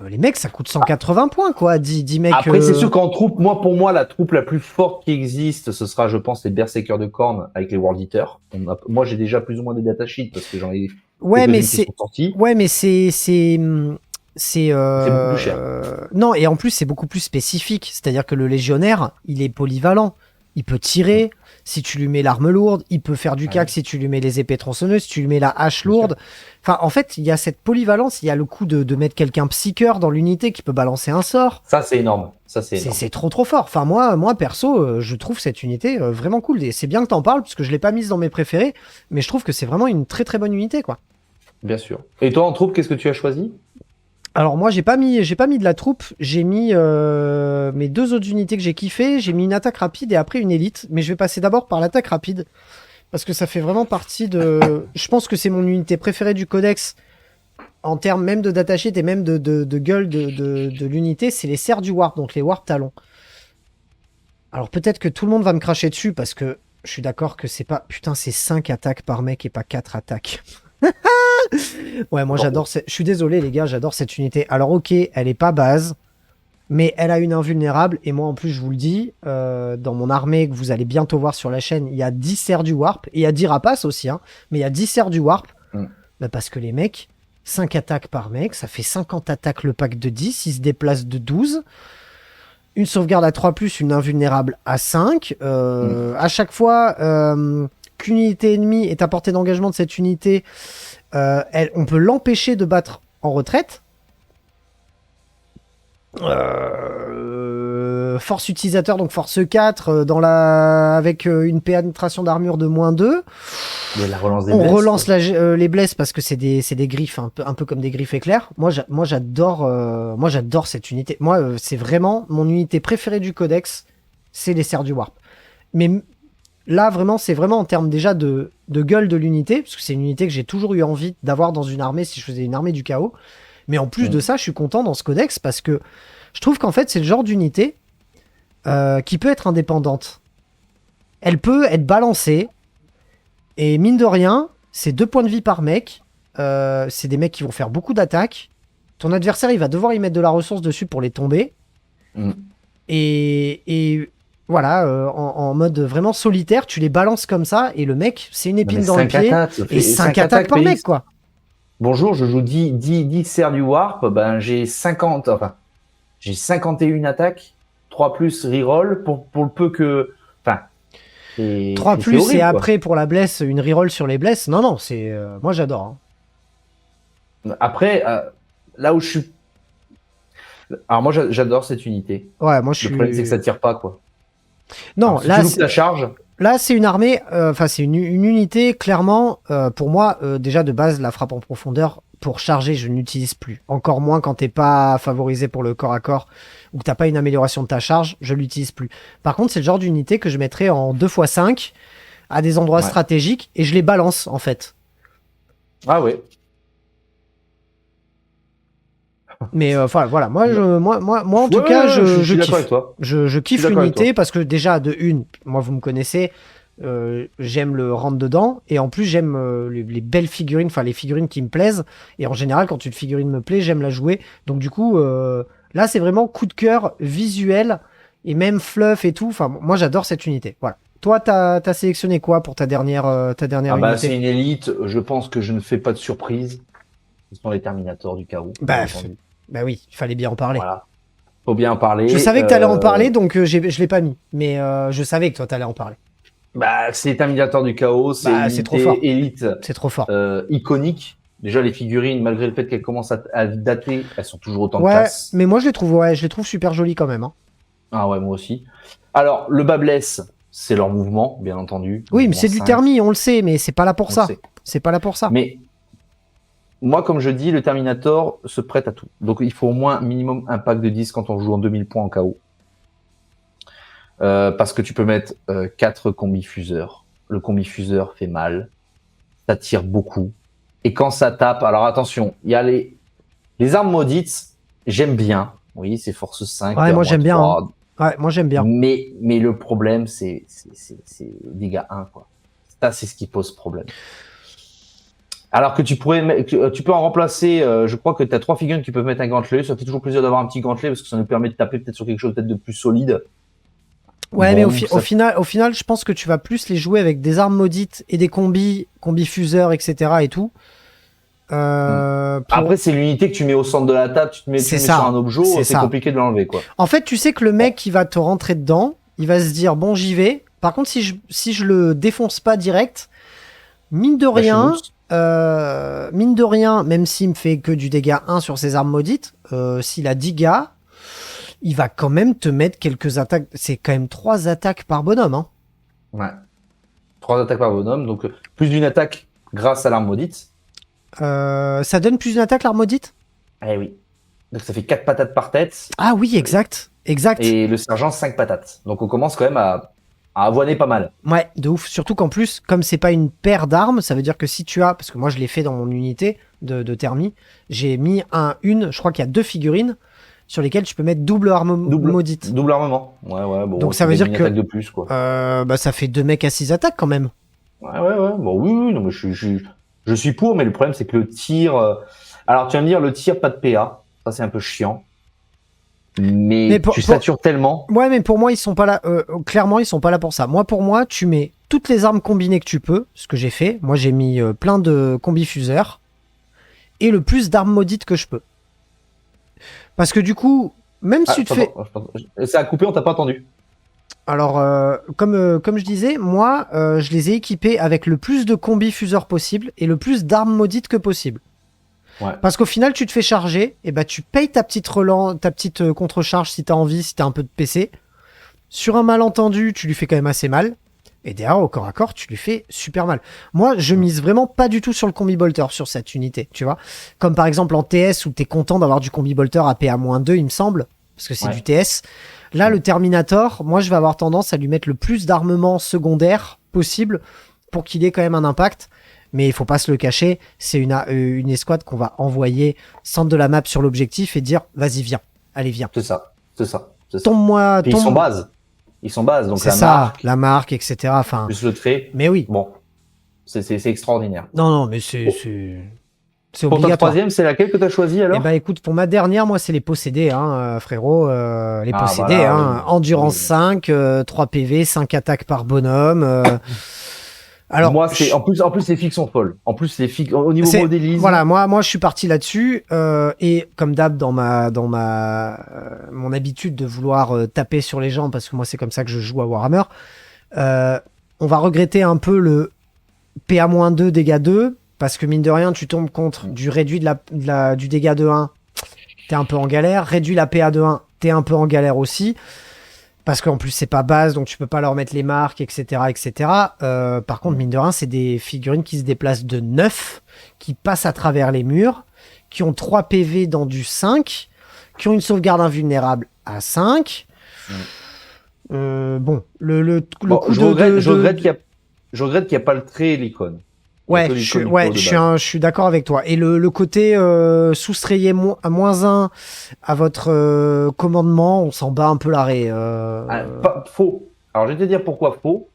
Les mecs, ça coûte 180 points, quoi. 10 mecs. Après, c'est sûr qu'en troupe, pour moi, la troupe la plus forte qui existe, ce sera, je pense, les Berserkers de Khorne avec les World Eaters. Moi, j'ai déjà plus ou moins des datasheets parce que j'en ai. Ouais, mais c'est. C'est beaucoup plus cher. Non, et en plus, c'est beaucoup plus spécifique. C'est-à-dire que le légionnaire, il est polyvalent. Il peut tirer. Si tu lui mets l'arme lourde, il peut faire du cac. Si tu lui mets les épées tronçonneuses, si tu lui mets la hache lourde. Enfin, en fait, il y a cette polyvalence. Il y a le coup de mettre quelqu'un psycheur dans l'unité qui peut balancer un sort. Ça, c'est énorme. C'est trop fort. Enfin, moi perso, je trouve cette unité vraiment cool. Et c'est bien que t'en parles, parce que je l'ai pas mise dans mes préférés. Mais je trouve que c'est vraiment une très bonne unité, quoi. Bien sûr. Et toi, en troupe, qu'est-ce que tu as choisi? Alors moi j'ai pas mis de la troupe, j'ai mis mes deux autres unités que j'ai kiffé, j'ai mis une attaque rapide et après une élite, mais je vais passer d'abord par l'attaque rapide parce que ça fait vraiment partie de, je pense que c'est mon unité préférée du codex en termes même de datasheet et même de gueule de l'unité, c'est les serres du warp, donc les warp talons. Alors peut-être que tout le monde va me cracher dessus parce que je suis d'accord que c'est pas, putain, c'est 5 attaques par mec et pas 4 attaques. Ouais, moi j'adore, je suis désolé les gars, j'adore cette unité. Alors ok, elle est pas base, mais elle a une invulnérable, et moi en plus je vous le dis, dans mon armée que vous allez bientôt voir sur la chaîne, il y a 10 serres du warp, et il y a 10 rapaces aussi, hein, mais il y a 10 serres du warp, Mm. bah parce que les mecs, 5 attaques par mec, ça fait 50 attaques le pack de 10, ils se déplacent de 12, une sauvegarde à 3+, une invulnérable à 5, à chaque fois qu'une unité ennemie est à portée d'engagement de cette unité, on peut l'empêcher de battre en retraite. Force utilisateur, donc force 4, avec une pénétration d'armure de -2. Il y a la relance des On blesses, relance quoi. les blesses parce que c'est des griffes, un peu comme des griffes éclairs. Moi j'adore cette unité. Moi, c'est vraiment mon unité préférée du codex, c'est les serres du warp. Mais là, vraiment, c'est vraiment en termes déjà de gueule de l'unité, parce que c'est une unité que j'ai toujours eu envie d'avoir dans une armée si je faisais une armée du chaos. Mais en plus de ça, je suis content dans ce codex parce que je trouve qu'en fait, c'est le genre d'unité qui peut être indépendante. Elle peut être balancée, et mine de rien, c'est 2 points de vie par mec. C'est des mecs qui vont faire beaucoup d'attaques. Ton adversaire, il va devoir y mettre de la ressource dessus pour les tomber. Mm. Et voilà, en mode vraiment solitaire, tu les balances comme ça, et le mec, c'est une Non, épine mais dans le 5 pied, attaques, ça et fait 5 5 attaques par PX. mec, quoi. Bonjour, je joue 10 serres du Warp, ben j'ai 50, enfin, j'ai 51 attaques, 3 plus reroll pour le peu que. Enfin, 3 c'est plus, horrible, et quoi. après, pour la blesse, une reroll sur les blesses. Non, non, c'est. Moi, j'adore. Hein. Après, là où je suis. Alors, moi, j'adore cette unité. Ouais, moi, je Le suis. problème, c'est que ça tire pas, quoi. Non, Alors, si là, tu loupes ta charge, là, c'est une armée, enfin, c'est une unité, clairement, pour moi, déjà de base, la frappe en profondeur, pour charger, je n'utilise plus. Encore moins quand t'es pas favorisé pour le corps à corps, ou que t'as pas une amélioration de ta charge, je l'utilise plus. Par contre, c'est le genre d'unité que je mettrais en 2x5, à des endroits ouais. stratégiques, et je les balance, en fait. Ah ouais. Mais enfin voilà, moi en tout Ouais, cas je je suis d'accord kiffe. avec toi. Je Je kiffe suis d'accord avec l'unité toi. parce que déjà de une, moi vous me connaissez, j'aime le rentre dedans, et en plus j'aime les belles figurines, enfin les figurines qui me plaisent, et en général quand une figurine me plaît, j'aime la jouer. Donc du coup là c'est vraiment coup de cœur visuel et même fluff et tout. Enfin moi j'adore cette unité. Voilà. Toi t'as sélectionné quoi pour ta dernière Ah bah, unité? c'est une élite. Je pense que je ne fais pas de surprise. Ce sont les Terminators du chaos, bien Bah, entendu. bah oui, il fallait bien en parler. Voilà. Faut bien en parler. Je savais que t'allais en parler, donc je l'ai pas mis. Mais je savais que toi t'allais en parler. Bah, c'est les Terminators du chaos. C'est Bah, une c'est trop fort. unité élite C'est trop fort. iconique. Déjà, les figurines, malgré le fait qu'elles commencent à dater, elles sont toujours autant de Ouais, classe. mais moi je les trouve super jolies quand même. Hein. Ah ouais, moi aussi. Alors, le bas blesse, c'est leur mouvement, bien entendu. Oui, mais Mouvement c'est du 5, thermi, on le sait, mais c'est pas là pour on le ça. sait. C'est pas là pour ça. Mais moi, comme je dis, le Terminator se prête à tout. Donc, il faut au moins minimum un pack de 10 quand on joue en 2000 points en KO. Parce que tu peux mettre 4 combifuseurs. Le combifuseur fait mal. Ça tire beaucoup. Et quand ça tape, alors attention, il y a les armes maudites, j'aime bien. Oui, c'est force 5. Ouais, moi j'aime bien. Hein. 3. Ouais, moi j'aime bien. Mais le problème, c'est dégâts 1, quoi. Ça, c'est ce qui pose problème. Alors que tu peux en remplacer, je crois que tu as 3 figurines qui peuvent mettre un gantelet. Ça fait toujours plaisir d'avoir un petit gantelet parce que ça nous permet de taper peut-être sur quelque chose peut-être de plus solide. Ouais, Bon, mais au ça- final, je pense que tu vas plus les jouer avec des armes maudites et des combifuseurs, etc. et tout. Pour- Après, c'est l'unité que tu mets au centre de la table, tu mets C'est sur ça. un objet, C'est c'est ça. compliqué de l'enlever, quoi. En fait, tu sais que le mec qui va te rentrer dedans, il va se dire bon, j'y vais. Par contre, si je le défonce pas direct, mine de Bah, je suis rien, boost. même s'il me fait que du dégât 1 sur ses armes maudites, s'il a 10 gars, il va quand même te mettre quelques attaques. C'est quand même 3 attaques par bonhomme. Hein. Ouais. 3 attaques par bonhomme, donc plus d'une attaque grâce à l'arme maudite. Ça donne plus d'une attaque l'arme maudite? Eh oui. Donc ça fait 4 patates par tête. Ah oui, exact. Exact. Et le sergent, 5 patates. Donc on commence quand même à avoiner pas mal. Ouais, de ouf. Surtout qu'en plus, comme c'est pas une paire d'armes, ça veut dire que si tu as, parce que moi je l'ai fait dans mon unité de thermie, j'ai mis je crois qu'il y a 2 figurines sur lesquelles tu peux mettre double arme maudite. Double armement. Ouais, bon. Donc ça veut dire que de plus, quoi. Bah ça fait 2 mecs à 6 attaques quand même. Ouais. Bon, oui, non, mais je suis pour, mais le problème, c'est que le tir, alors, tu vas me dire, le tir, pas de PA. Ça, c'est un peu chiant. Mais tu satures tellement. Ouais, mais pour moi, ils sont pas là. Clairement, ils sont pas là pour ça. Moi, pour moi, tu mets toutes les armes combinées que tu peux. Ce que j'ai fait. Moi, j'ai mis plein de combifuseurs. Et le plus d'armes maudites que je peux. Parce que du coup, même si tu te fais... Ça a coupé, on t'a pas entendu. Alors, comme je disais, moi, je les ai équipés avec le plus de combifuseurs possible et le plus d'armes maudites que possible. Ouais. Parce qu'au final, tu te fais charger, et bah tu payes ta petite contre-charge si t'as envie, si t'as un peu de PC. Sur un malentendu, tu lui fais quand même assez mal. Et derrière, au corps à corps, tu lui fais super mal. Moi, je mise vraiment pas du tout sur le combi-bolter sur cette unité, tu vois. Comme par exemple en TS, où t'es content d'avoir du combi-bolter à PA-2, il me semble, parce que c'est du TS. Là, le Terminator, moi, je vais avoir tendance à lui mettre le plus d'armement secondaire possible pour qu'il ait quand même un impact. Mais il faut pas se le cacher, c'est une escouade qu'on va envoyer centre de la map sur l'objectif et dire vas-y viens, allez viens. C'est ça. Tombe-moi. Ils sont base, donc c'est la marque, etc. Enfin. Plus le trait. Mais oui. Bon, c'est extraordinaire. Non, mais c'est pour obligatoire. Ta troisième, c'est laquelle que tu as choisi alors? Eh ben écoute, pour ma dernière, moi c'est les possédés, frérot, les possédés, voilà, endurance 5, 3 PV, 5 attaques par bonhomme. Alors, moi, en plus, les figues sont folles. En plus, les figues, au niveau modélisme. Voilà, moi, je suis parti là-dessus, et comme d'hab, dans mon habitude de vouloir taper sur les gens, parce que moi, c'est comme ça que je joue à Warhammer, on va regretter un peu le PA-2 dégâts 2, parce que mine de rien, tu tombes contre du réduit du dégât de 1, t'es un peu en galère. Réduit la PA de 1, t'es un peu en galère aussi. Parce qu'en plus, c'est pas base, donc tu peux pas leur mettre les marques, etc. etc. Par contre, mine de rien, c'est des figurines qui se déplacent de 9, qui passent à travers les murs, qui ont 3 PV dans du 5, qui ont une sauvegarde invulnérable à 5. Bon, coup je regrette qu'il n'y a pas le trait et l'icône. Ouais, je suis d'accord avec toi. Et le côté soustrayez à -1 à votre commandement, on s'en bat un peu l'arrêt. Faux. Alors, je vais te dire pourquoi faux.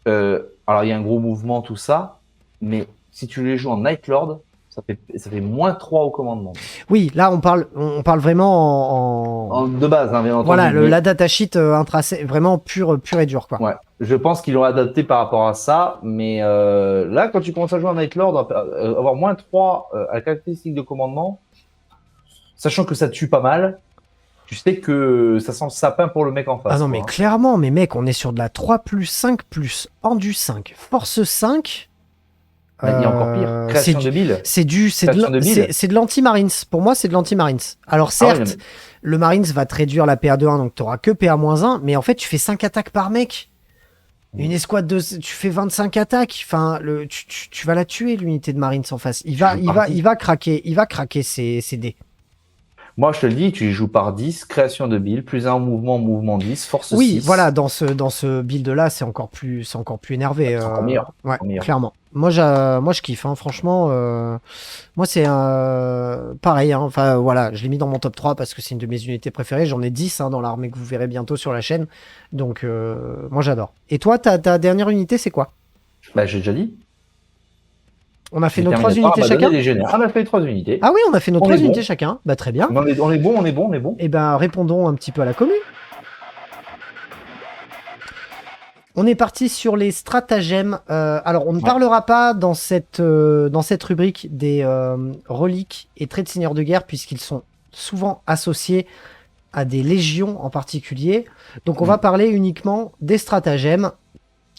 Alors, il y a un gros mouvement, tout ça. Mais si tu les joues en Night Lord, ça fait -3 au commandement. Oui, là, on parle vraiment en de base, hein, bien entendu. Voilà, la datasheet intrasé, vraiment pur et dur, quoi. Ouais. Je pense qu'ils l'ont adapté par rapport à ça, mais là, quand tu commences à jouer en Night Lord, avoir -3 à la caractéristique de commandement, sachant que ça tue pas mal, tu sais que ça sent le sapin pour le mec en face. Ah non, mais clairement, mais mec, on est sur de la 3+5+, endu 5, force 5. Il y a encore pire, création de build. C'est de l'anti-marines. Pour moi, c'est de l'anti-marines. Alors certes, le marines va te réduire la PA de 1, donc tu n'auras que PA-1, mais en fait, tu fais 5 attaques par mec. Une escouade tu fais 25 attaques. Enfin, tu vas la tuer, l'unité de marines en face. Il va craquer ses dés. Moi, je te le dis, tu joues par 10, création de build, plus 1 en mouvement 10, force 6. Oui, voilà, dans ce build-là, c'est encore plus énervé. C'est encore meilleur. Ouais, clairement. Moi, je kiffe, hein, franchement. Moi, c'est pareil. Hein, enfin, voilà, je l'ai mis dans mon top 3 parce que c'est une de mes unités préférées. J'en ai 10 dans l'armée que vous verrez bientôt sur la chaîne. Donc, moi, j'adore. Et toi, ta dernière unité, c'est quoi? Bah, j'ai déjà dit. On a fait nos 3 unités chacun. On a fait les 3 unités. Ah oui, on a fait nos 3 unités chacun. Bah, très bien. On est bon. Et ben, répondons un petit peu à la commune. On est parti sur les stratagèmes. Alors, on ne parlera pas dans cette rubrique des reliques et traits de seigneur de guerre, puisqu'ils sont souvent associés à des légions en particulier. Donc, on va parler uniquement des stratagèmes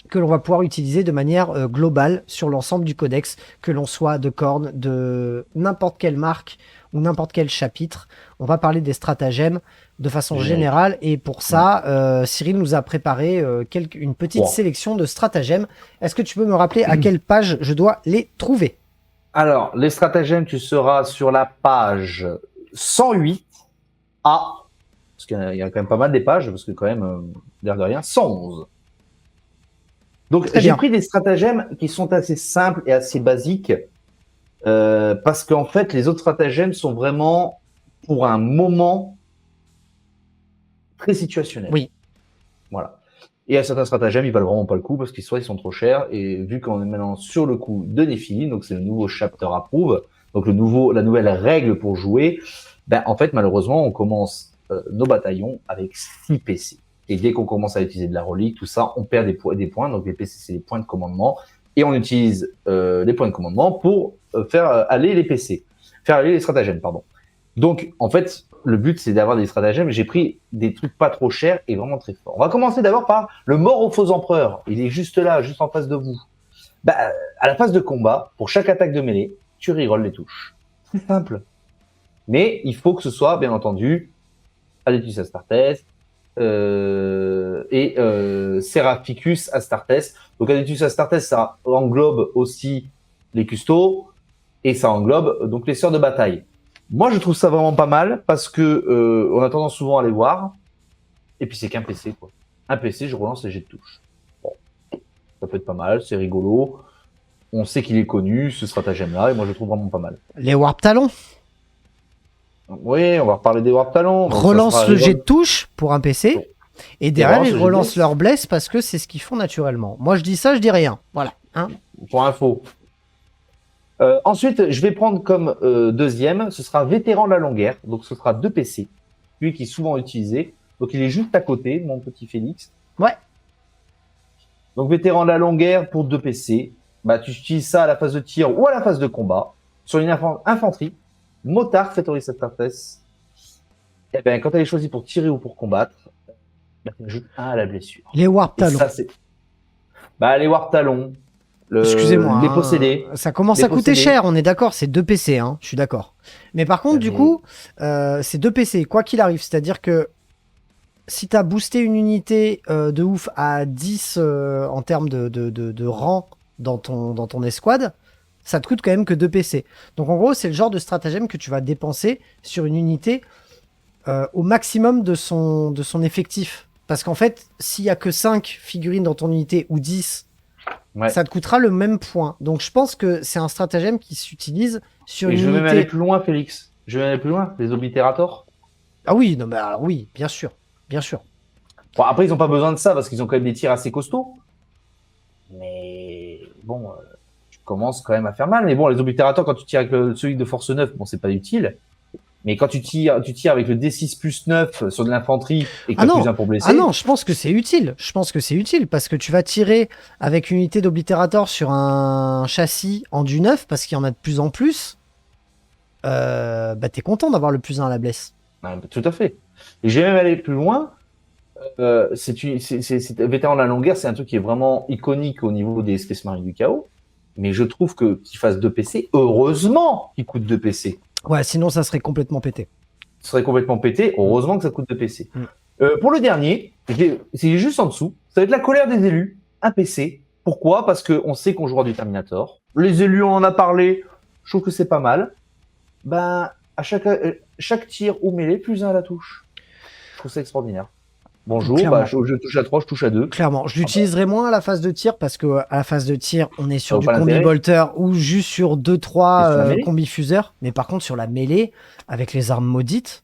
que l'on va pouvoir utiliser de manière globale sur l'ensemble du codex, que l'on soit de Khorne, de n'importe quelle marque ou n'importe quel chapitre. On va parler des stratagèmes de façon générale, et pour ça, Cyril nous a préparé une petite sélection de stratagèmes. Est-ce que tu peux me rappeler à quelle page je dois les trouver? Alors, les stratagèmes, tu seras sur la page 108 à, parce qu'il y a quand même pas mal des pages, parce que quand même, l'air de rien, 111. Donc Très j'ai bien. pris des stratagèmes qui sont assez simples et assez basiques, parce qu'en fait les autres stratagèmes sont vraiment pour un moment très situationnel. Oui. Voilà. Et à certains stratagèmes, ils valent vraiment pas le coup parce qu'ils soit ils sont trop chers, et vu qu'on est maintenant sur le coup de défi, donc c'est le nouveau chapter approve, donc la nouvelle règle pour jouer, ben en fait malheureusement on commence nos bataillons avec 6 PC. Et dès qu'on commence à utiliser de la relique, tout ça, on perd des points. Donc les PC c'est les points de commandement, et on utilise les points de commandement pour faire aller les PC, faire aller les stratagèmes, pardon. Donc, en fait, le but, c'est d'avoir des stratagèmes. J'ai pris des trucs pas trop chers et vraiment très forts. On va commencer d'abord par le mort aux faux empereurs. Il est juste là, juste en face de vous. Bah, à la phase de combat, pour chaque attaque de mêlée, tu rerolles les touches. C'est simple. Mais il faut que ce soit, bien entendu, Adeptus Astartes et Seraphicus Astartes. Donc, Adeptus Astartes, ça englobe aussi les custos et ça englobe donc les sœurs de bataille. Moi, je trouve ça vraiment pas mal parce que on a tendance souvent à les voir. Et puis, c'est qu'un PC, quoi. Un PC, je relance les jets de touche. Bon, ça peut être pas mal, c'est rigolo. On sait qu'il est connu, ce stratagème-là, et moi, je le trouve vraiment pas mal. Les Warp Talons. Oui, on va reparler des Warp Talons. Donc Relance le jet de touche pour un PC. Et derrière, relance ils le jet de relancent bless. leur bless parce que c'est ce qu'ils font naturellement. Moi, je dis ça, je dis rien. Voilà. Hein. Pour info. Ensuite, je vais prendre comme deuxième, ce sera Vétéran de la Longueur. Donc, ce sera 2 PC. Lui qui est souvent utilisé. Donc, il est juste à côté, mon petit Félix. Ouais. Donc, Vétéran de la Longueur pour 2 PC. Bah, tu utilises ça à la phase de tir ou à la phase de combat. Sur une infanterie, Motard, Fétoris Astartes. Et ben, quand elle est choisie pour tirer ou pour combattre, bah, tu ajoutes 1 à la blessure. Les Warp Et Talons. ça, c'est. Bah, les Warp Talons. Excusez-moi, Les hein, possédés. ça commence Les à coûter possédés. cher, on est d'accord, c'est 2 PC, hein, je suis d'accord. Mais par contre, du Mais- coup, c'est 2 PC, quoi qu'il arrive. C'est-à-dire que si t'as boosté une unité de ouf à 10 en termes de rang dans ton escouade, ça te coûte quand même que 2 PC. Donc en gros, c'est le genre de stratagème que tu vas dépenser sur une unité au maximum de son effectif. Parce qu'en fait, s'il y a que 5 figurines dans ton unité ou 10, Ouais. ça te coûtera le même point. Donc je pense que c'est un stratagème qui s'utilise sur Et une je vais même aller unité. plus loin, Félix. Je vais aller plus loin. Les Obliterators. Ah oui, non, mais alors oui, bien sûr. Bien sûr. Bon, après, ils n'ont pas besoin de ça parce qu'ils ont quand même des tirs assez costauds. Mais bon, tu commences quand même à faire mal. Mais bon, les Obliterators, quand tu tires avec celui de force 9, bon, c'est pas utile. Mais quand tu tires avec le D6 plus 9 sur de l'infanterie et que Ah tu as non, plus 1 pour blesser. ah non, je pense que c'est utile. Je pense que c'est utile parce que tu vas tirer avec une unité d'Obliterator sur un châssis en du 9 parce qu'il y en a de plus en plus. Bah t'es content d'avoir le plus 1 à la blesse. Ouais, tout à fait. Et je vais même aller plus loin. Vétéran de la Longueur, c'est un truc qui est vraiment iconique au niveau des Space Marines du Chaos. Mais je trouve que qu'il fasse 2 PC, heureusement qu'il coûte 2 PC. Ouais, sinon ça serait complètement pété. Ce serait complètement pété. Heureusement que ça coûte 2 PC. Mm. Pour le dernier, c'est juste en dessous. Ça va être la colère des élus, un PC. Pourquoi? Parce qu'on sait qu'on jouera du Terminator. Les élus, on en a parlé. Je trouve que c'est pas mal. Ben, à chaque tir ou mêlée, plus 1 à la touche. Je trouve ça extraordinaire. Bonjour, Clairement. bah, je touche à 3, je touche à 2. Clairement, je l'utiliserai moins à la phase de tir parce que à la phase de tir, on est sur vaut du pas combi l'intérêt. bolter ou juste sur 2-3 Et sur la mêlée combi fuseurs. Mais par contre, sur la mêlée, avec les armes maudites,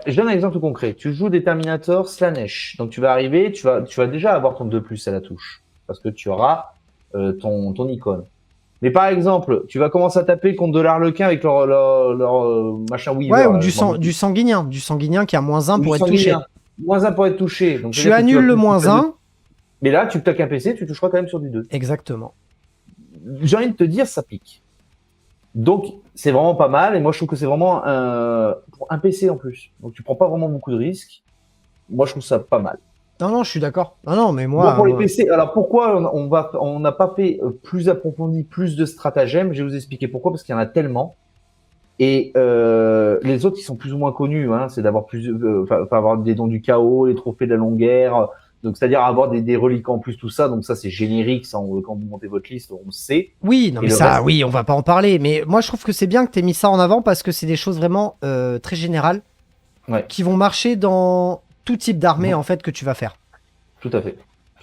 Je donne un exemple concret. Tu joues des Terminator Slanesh. Donc tu vas arriver, tu vas déjà avoir ton 2+ à la touche. Parce que tu auras ton icône. Mais par exemple, tu vas commencer à taper contre de l'Arlequin avec leur machin Weaver. ouais, ou là, du, je m'en du sanguinien qui a -1 Ou pour du être touché. sanguinien. -1 pour être touché. Donc, Tu c'est-à-dire que annules vas le toucher à deux. -1. Mais là, tu claques un PC, tu toucheras quand même sur du 2. Exactement. J'ai envie de te dire, ça pique. Donc, c'est vraiment pas mal. Et moi, je trouve que c'est vraiment pour un PC en plus. Donc, tu prends pas vraiment beaucoup de risques. Moi, je trouve ça pas mal. Non, non, je suis d'accord. Non, non, mais Moi, moi, pour les PC, alors pourquoi on n'a pas fait plus approfondi, plus de stratagèmes? Je vais vous expliquer pourquoi, parce qu'il y en a tellement. Et les autres, qui sont plus ou moins connus, hein, c'est d'avoir avoir des dons du chaos, les trophées de la longueur, Donc, c'est-à-dire avoir des reliques en plus, tout ça. Donc, ça, c'est générique. Ça, quand vous montez votre liste, on le sait. Oui, non, Et mais le ça, reste, oui, on va pas en parler. Mais moi, je trouve que c'est bien que tu aies mis ça en avant parce que c'est des choses vraiment très générales ouais, qui vont marcher dans tout type d'armée, Mhm. en fait, que tu vas faire. tout à fait.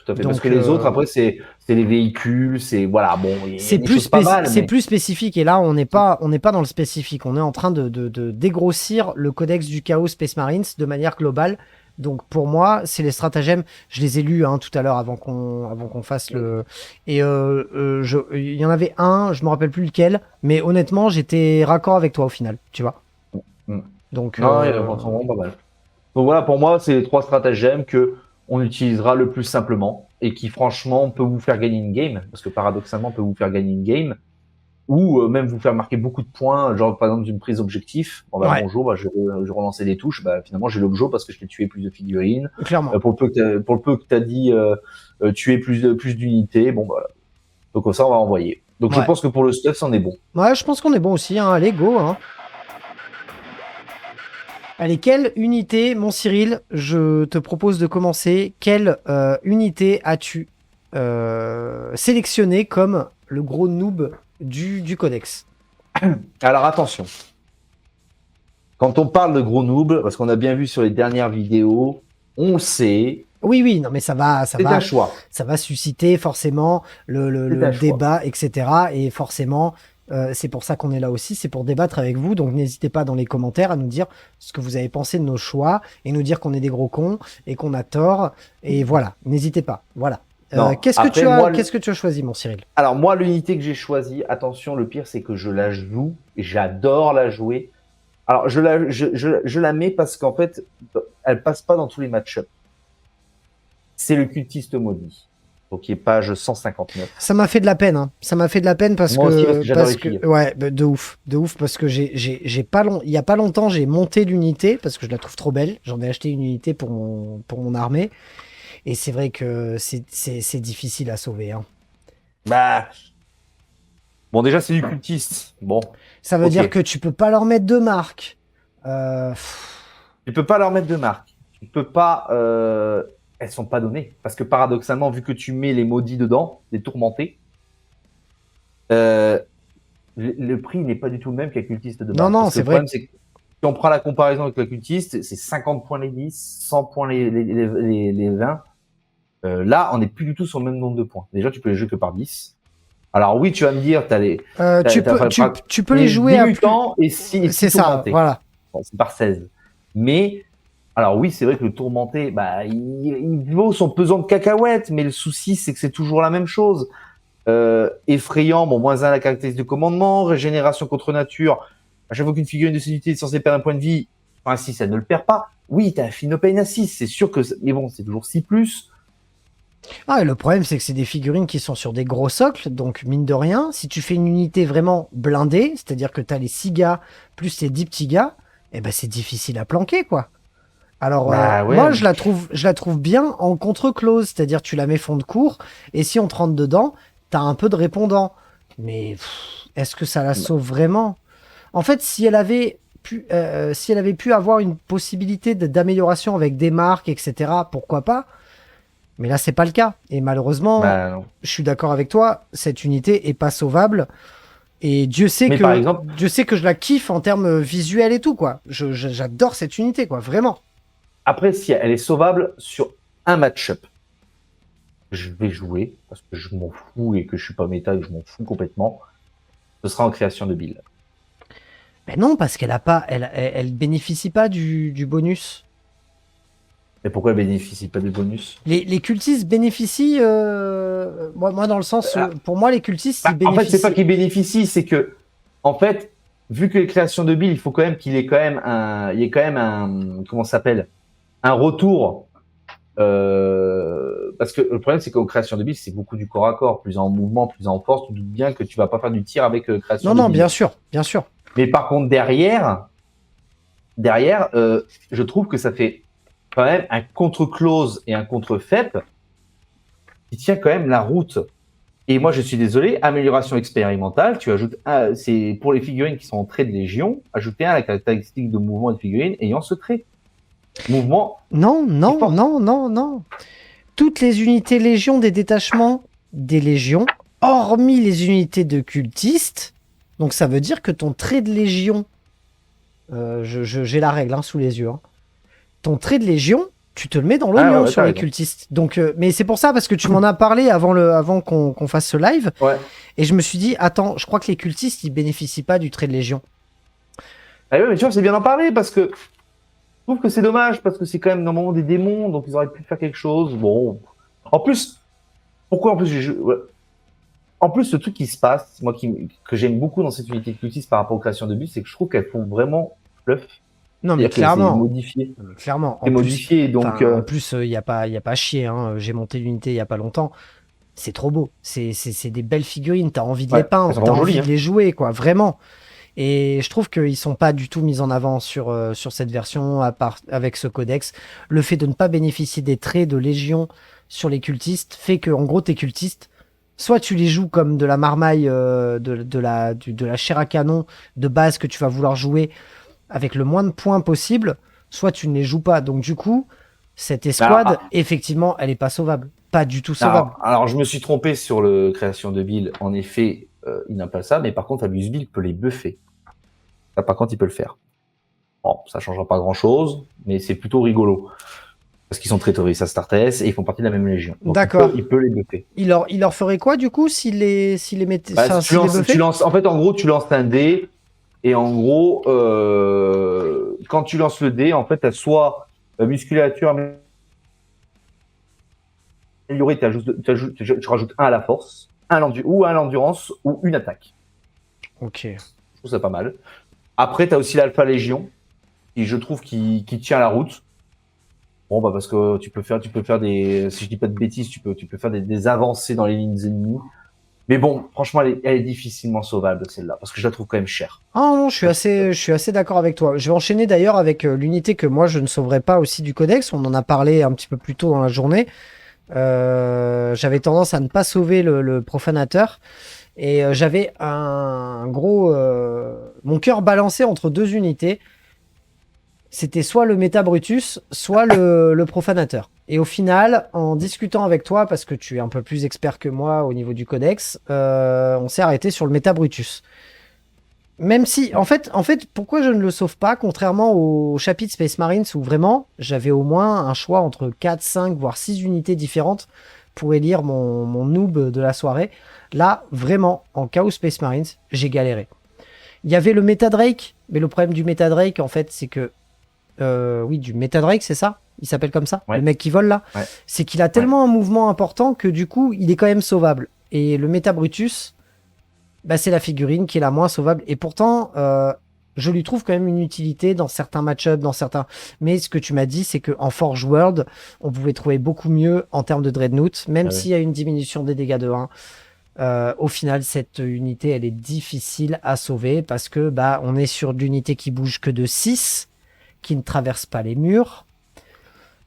Tout à fait. Parce Donc, que les autres, après, c'est les véhicules, c'est, voilà, bon, il y a des choses pas mal, c'est mais plus spécifique. Et là, on n'est pas dans le spécifique. On est en train de dégrossir le codex du chaos Space Marines de manière globale. Donc, pour moi, c'est les stratagèmes. Je les ai lus hein, tout à l'heure avant qu'on fasse le. Et il y en avait un, je me rappelle plus lequel. Mais honnêtement, j'étais raccord avec toi au final. Tu vois. Mm. Donc, Non, il y a vraiment pas mal. Donc voilà, pour moi, c'est les 3 stratagèmes que on utilisera le plus simplement et qui, franchement, peut vous faire gagner une game, parce que paradoxalement, peut vous faire gagner une game, ou même vous faire marquer beaucoup de points, genre par exemple d'une prise objectif. Bon, bah, ouais, bonjour, bah, je relançais des touches, bah, finalement j'ai l'objet parce que je t'ai tué plus de figurines. clairement. Pour le peu que t'as dit tuer plus d'unités, bon bah, voilà. Donc comme ça, on va envoyer. Donc je Ouais. pense que pour le stuff, c'en est bon. Ouais, je pense qu'on est bon aussi. Hein. Allez, go. Hein. Allez, quelle unité, mon Cyril, je te propose de commencer. Quelle unité as-tu sélectionné comme le gros noob du codex? Alors attention, quand on parle de gros noob, parce qu'on a bien vu sur les dernières vidéos, on le sait, Oui, oui, non, mais c'est un choix. ça va susciter forcément C'est le un choix. débat, etc. Et forcément, c'est pour ça qu'on est là aussi, c'est pour débattre avec vous. Donc n'hésitez pas dans les commentaires à nous dire ce que vous avez pensé de nos choix et nous dire qu'on est des gros cons et qu'on a tort. Et voilà, n'hésitez pas. Voilà. Non, après moi, Qu'est-ce que tu as choisi, mon Cyril? alors moi, l'unité que j'ai choisie, attention, le pire, c'est que je la joue, et j'adore la jouer. Alors je la mets parce qu'en fait, elle passe pas dans tous les match-ups. C'est le cultiste maudit, donc qui est page 159. Ça m'a fait de la peine, hein. Ça m'a fait de la peine Moi aussi, parce que j'adore les filles. ouais, bah, de ouf, parce que il y a pas longtemps, j'ai monté l'unité parce que je la trouve trop belle. J'en ai acheté une unité pour mon armée, et c'est vrai que c'est difficile à sauver, hein. Bah, bon, déjà, c'est du cultiste. Bon, Ça veut ok. dire que tu peux pas leur mettre de marque. Tu peux pas leur mettre de marque. Tu peux pas. Elles sont pas données. Parce que paradoxalement, vu que tu mets les maudits dedans, les tourmentés, euh, le prix n'est pas du tout le même qu'un cultiste de Non, base. non, Parce que c'est le vrai. problème, c'est que si on prend la comparaison avec la cultiste, c'est 50 points les 10, 100 points les 20. Là, on n'est plus du tout sur le même nombre de points. Déjà, tu peux les jouer que par 10. Alors oui, tu vas me dire, Tu peux les jouer 10 à plus. mutants et 6 C'est ça, tourmentés. voilà. Bon, c'est par 16. Mais, alors oui, c'est vrai que le tourmenté, bah, il vaut son pesant de cacahuètes, mais le souci, c'est que c'est toujours la même chose. Effrayant, bon, -1 la caractéristique de commandement, régénération contre nature. À chaque fois qu'une figurine de cette unité est censée perdre un point de vie, enfin, si ça ne le perd pas, oui, t'as un Finopane à 6, c'est sûr que, mais bon, c'est toujours 6+. Ah, et le problème, c'est que c'est des figurines qui sont sur des gros socles, donc mine de rien, si tu fais une unité vraiment blindée, c'est-à-dire que tu as les 6 gars plus les 10 petits gars, eh ben c'est difficile à planquer, quoi. Alors, Bah ouais. moi, je la trouve bien en contre-close, c'est-à-dire tu la mets fond de cours, et si on te rentre dedans, t'as un peu de répondant. Mais est-ce que ça la sauve vraiment? En fait, si elle avait pu avoir une possibilité d'amélioration avec des marques, etc., pourquoi pas? Mais là, c'est pas le cas. Et malheureusement, Bah non. je suis d'accord avec toi, cette unité est pas sauvable. Et Mais par exemple, Dieu sait que je la kiffe en termes visuels et tout, quoi. J'adore cette unité, quoi, vraiment. après, si elle est sauvable sur un match-up, je vais jouer parce que je m'en fous et que je suis pas méta et que je m'en fous complètement. Ce sera en création de build. Mais non, parce qu'elle a pas, elle bénéficie pas du bonus. Et pourquoi elle bénéficie pas des bonus? Les cultistes bénéficient, moi, dans le sens, pour moi, les cultistes, ils En fait, c'est pas bénéficient. qu'il bénéficie, c'est que, en fait, vu que les créations de build, il faut quand même qu'il ait quand même il y ait quand même un, comment ça s'appelle, un retour. Parce que le problème, c'est qu'en création de build, c'est beaucoup du corps à corps, plus en mouvement, plus en force. Tu te doutes bien que tu vas pas faire du tir avec création Non, de non, build. bien sûr, bien sûr. Mais par contre, derrière, je trouve que ça fait quand même un contre-close et un contre-FEP qui tient quand même la route. Et moi, je suis désolé, amélioration expérimentale, tu ajoutes c'est pour les figurines qui sont en trait de légion, ajouter un à la caractéristique de mouvement des figurines ayant ce trait. Mouvement Non, et non, force. non, non, non. toutes les unités légions des détachements des légions, hormis les unités de cultistes. Donc ça veut dire que ton trait de légion, j'ai la règle sous les yeux, hein. Ton trait de légion, tu te le mets dans l'oignon sur les cultistes. Donc, mais c'est pour ça, parce que tu m'en as parlé avant qu'on fasse ce live. Ouais. Et je me suis dit, attends, je crois que les cultistes, ils bénéficient pas du trait de légion. Ah ouais, mais tu vois, c'est bien d'en parler parce que je trouve que c'est dommage parce que c'est quand même normalement des démons, donc ils auraient pu faire quelque chose. Bon. En plus, pourquoi en plus En plus, le truc qui se passe, moi que j'aime beaucoup dans cette unité de cultistes par rapport aux créations de buts, c'est que je trouve qu'elles font vraiment fluff. Non, mais C'est-à-dire que clairement. c'est modifié. Clairement. C'est modifié, donc. En plus, il y a pas à chier. Hein. J'ai monté l'unité il y a pas longtemps. C'est trop beau. C'est des belles figurines. T'as envie de les peindre, t'as envie de les jouer, quoi. Vraiment. Et je trouve qu'ils sont pas du tout mis en avant sur cette version, à part avec ce codex. Le fait de ne pas bénéficier des traits de légion sur les cultistes fait que, en gros, tes cultistes, soit tu les joues comme de la marmaille, de la chair à canon de base que tu vas vouloir jouer avec le moins de points possible, soit tu ne les joues pas. Donc du coup, cette escouade, effectivement, elle est pas sauvable. Pas du tout sauvable. Alors je me suis trompé sur le création de Bill. En effet, il n'a pas ça, mais par contre, Fabius Bill peut les buffer. Ça, par contre, il peut le faire. Bon, ça changera pas grand-chose, mais c'est plutôt rigolo. Parce qu'ils sont très terroristes à Astartes et ils font partie de la même légion. D'accord. Il peut les buffer. Il leur ferait quoi, du coup, s'il les mettait... tu lances, en fait, en gros, tu lances un dé. Et en gros, quand tu lances le dé, en fait, t'as soit musculature améliorée, tu rajoutes un à la force, ou un à l'endurance, ou une attaque. Ok. Je trouve ça pas mal. Après, t'as aussi l'Alpha Légion, qui je trouve qui tient la route. Bon, bah parce que tu peux faire des, si je dis pas de bêtises, tu peux faire des avancées dans les lignes ennemies. Mais bon, franchement, elle est difficilement sauvable, celle-là, parce que je la trouve quand même chère. Ah non, je suis assez d'accord avec toi. Je vais enchaîner d'ailleurs avec l'unité que moi je ne sauverai pas aussi du codex. On en a parlé un petit peu plus tôt dans la journée. J'avais tendance à ne pas sauver le profanateur. Et j'avais un gros... mon cœur balancé entre deux unités. C'était soit le Méta Brutus, soit le profanateur. Et au final, en discutant avec toi, parce que tu es un peu plus expert que moi au niveau du codex, on s'est arrêté sur le Méta Brutus. Même si, en fait, pourquoi je ne le sauve pas, contrairement au chapitre Space Marines, où vraiment, j'avais au moins un choix entre 4, 5, voire 6 unités différentes pour élire mon noob de la soirée. Là, vraiment, en Chaos Space Marines, j'ai galéré. Il y avait le Méta Drake, mais le problème du Méta Drake, en fait, c'est que oui, du Méta Drake, c'est ça? Il s'appelle comme ça? Ouais. Le mec qui vole là? Ouais. C'est qu'il a tellement un mouvement important que du coup, il est quand même sauvable. Et le Méta Brutus, bah, c'est la figurine qui est la moins sauvable. Et pourtant, je lui trouve quand même une utilité dans certains match-ups, dans certains... Mais ce que tu m'as dit, c'est qu'en Forge World, on pouvait trouver beaucoup mieux en termes de Dreadnought, même s'il y a une diminution des dégâts de 1. Au final, cette unité, elle est difficile à sauver parce que bah, on est sur l'unité qui bouge que de 6, qui ne traverse pas les murs.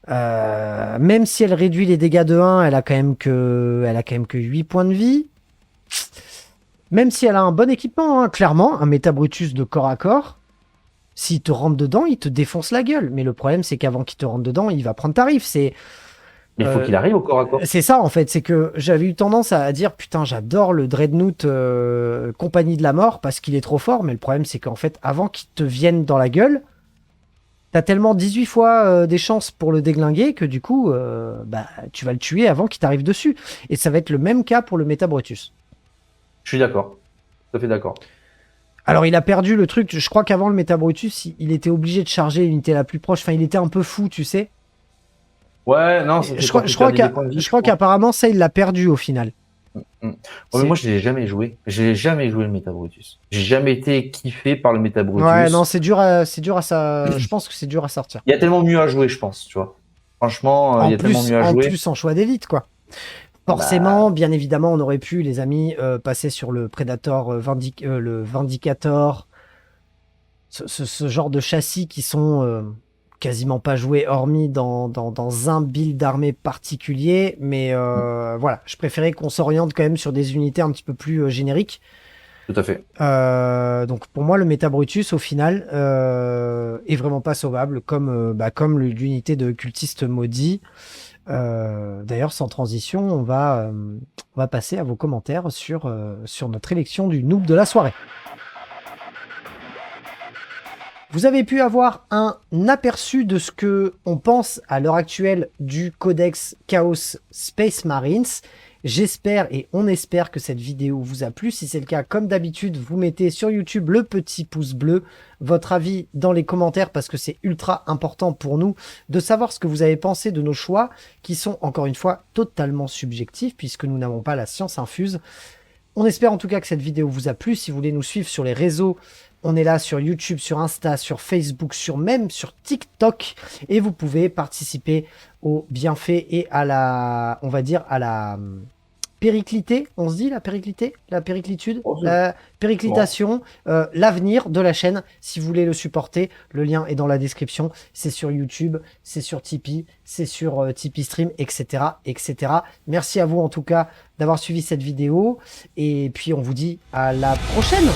Même si elle réduit les dégâts de 1, elle a quand même que 8 points de vie. Même si elle a un bon équipement, hein, clairement, un Méta Brutus de corps à corps, s'il te rentre dedans, il te défonce la gueule. Mais le problème, c'est qu'avant qu'il te rentre dedans, il va prendre tarif. Mais il faut qu'il arrive au corps à corps. C'est ça, en fait. C'est que j'avais eu tendance à dire, putain, j'adore le Dreadnought Compagnie de la Mort parce qu'il est trop fort. Mais le problème, c'est qu'en fait, avant qu'il te vienne dans la gueule, t'as tellement 18 fois des chances pour le déglinguer que du coup, bah, tu vas le tuer avant qu'il t'arrive dessus. Et ça va être le même cas pour le Méta Brutus. Je suis d'accord. Tout à fait d'accord. Alors, il a perdu le truc. Je crois qu'avant le Méta Brutus, il était obligé de charger l'unité la plus proche. Enfin, il était un peu fou, tu sais. Ouais, non, je crois qu'apparemment, ça, il l'a perdu au final. Ouais, mais moi, je l'ai jamais joué. J'ai jamais joué le Méta Brutus. J'ai jamais été kiffé par le Méta Brutus. Ouais, non, c'est dur à ça. Je pense que c'est dur à sortir. Il y a tellement mieux à jouer, je pense, tu vois. Franchement, il y a tellement mieux à jouer. En plus, en choix d'élite, quoi. Forcément, bien évidemment, on aurait pu, les amis, passer sur le Predator, le Vindicator, ce genre de châssis qui sont quasiment pas joués, hormis dans un build armé particulier. Mais voilà, je préférais qu'on s'oriente quand même sur des unités un petit peu plus génériques. Tout à fait. Donc pour moi, le Méta Brutus, au final, est vraiment pas sauvable, comme l'unité de cultiste maudit. D'ailleurs, sans transition, on va passer à vos commentaires sur notre élection du noob de la soirée. Vous avez pu avoir un aperçu de ce que on pense à l'heure actuelle du Codex Chaos Space Marines. J'espère et on espère que cette vidéo vous a plu. Si c'est le cas, comme d'habitude, vous mettez sur YouTube le petit pouce bleu, votre avis dans les commentaires parce que c'est ultra important pour nous de savoir ce que vous avez pensé de nos choix qui sont encore une fois totalement subjectifs puisque nous n'avons pas la science infuse. On espère en tout cas que cette vidéo vous a plu. Si vous voulez nous suivre sur les réseaux, on est là sur YouTube, sur Insta, sur Facebook, même sur TikTok. Et vous pouvez participer aux bienfaits et à la, on va dire, à la périclité. On se dit la périclité, la périclitude, la périclitation, l'avenir de la chaîne. Si vous voulez le supporter, le lien est dans la description. C'est sur YouTube, c'est sur Tipeee, c'est sur Tipeee Stream, etc., etc. Merci à vous en tout cas d'avoir suivi cette vidéo. Et puis on vous dit à la prochaine.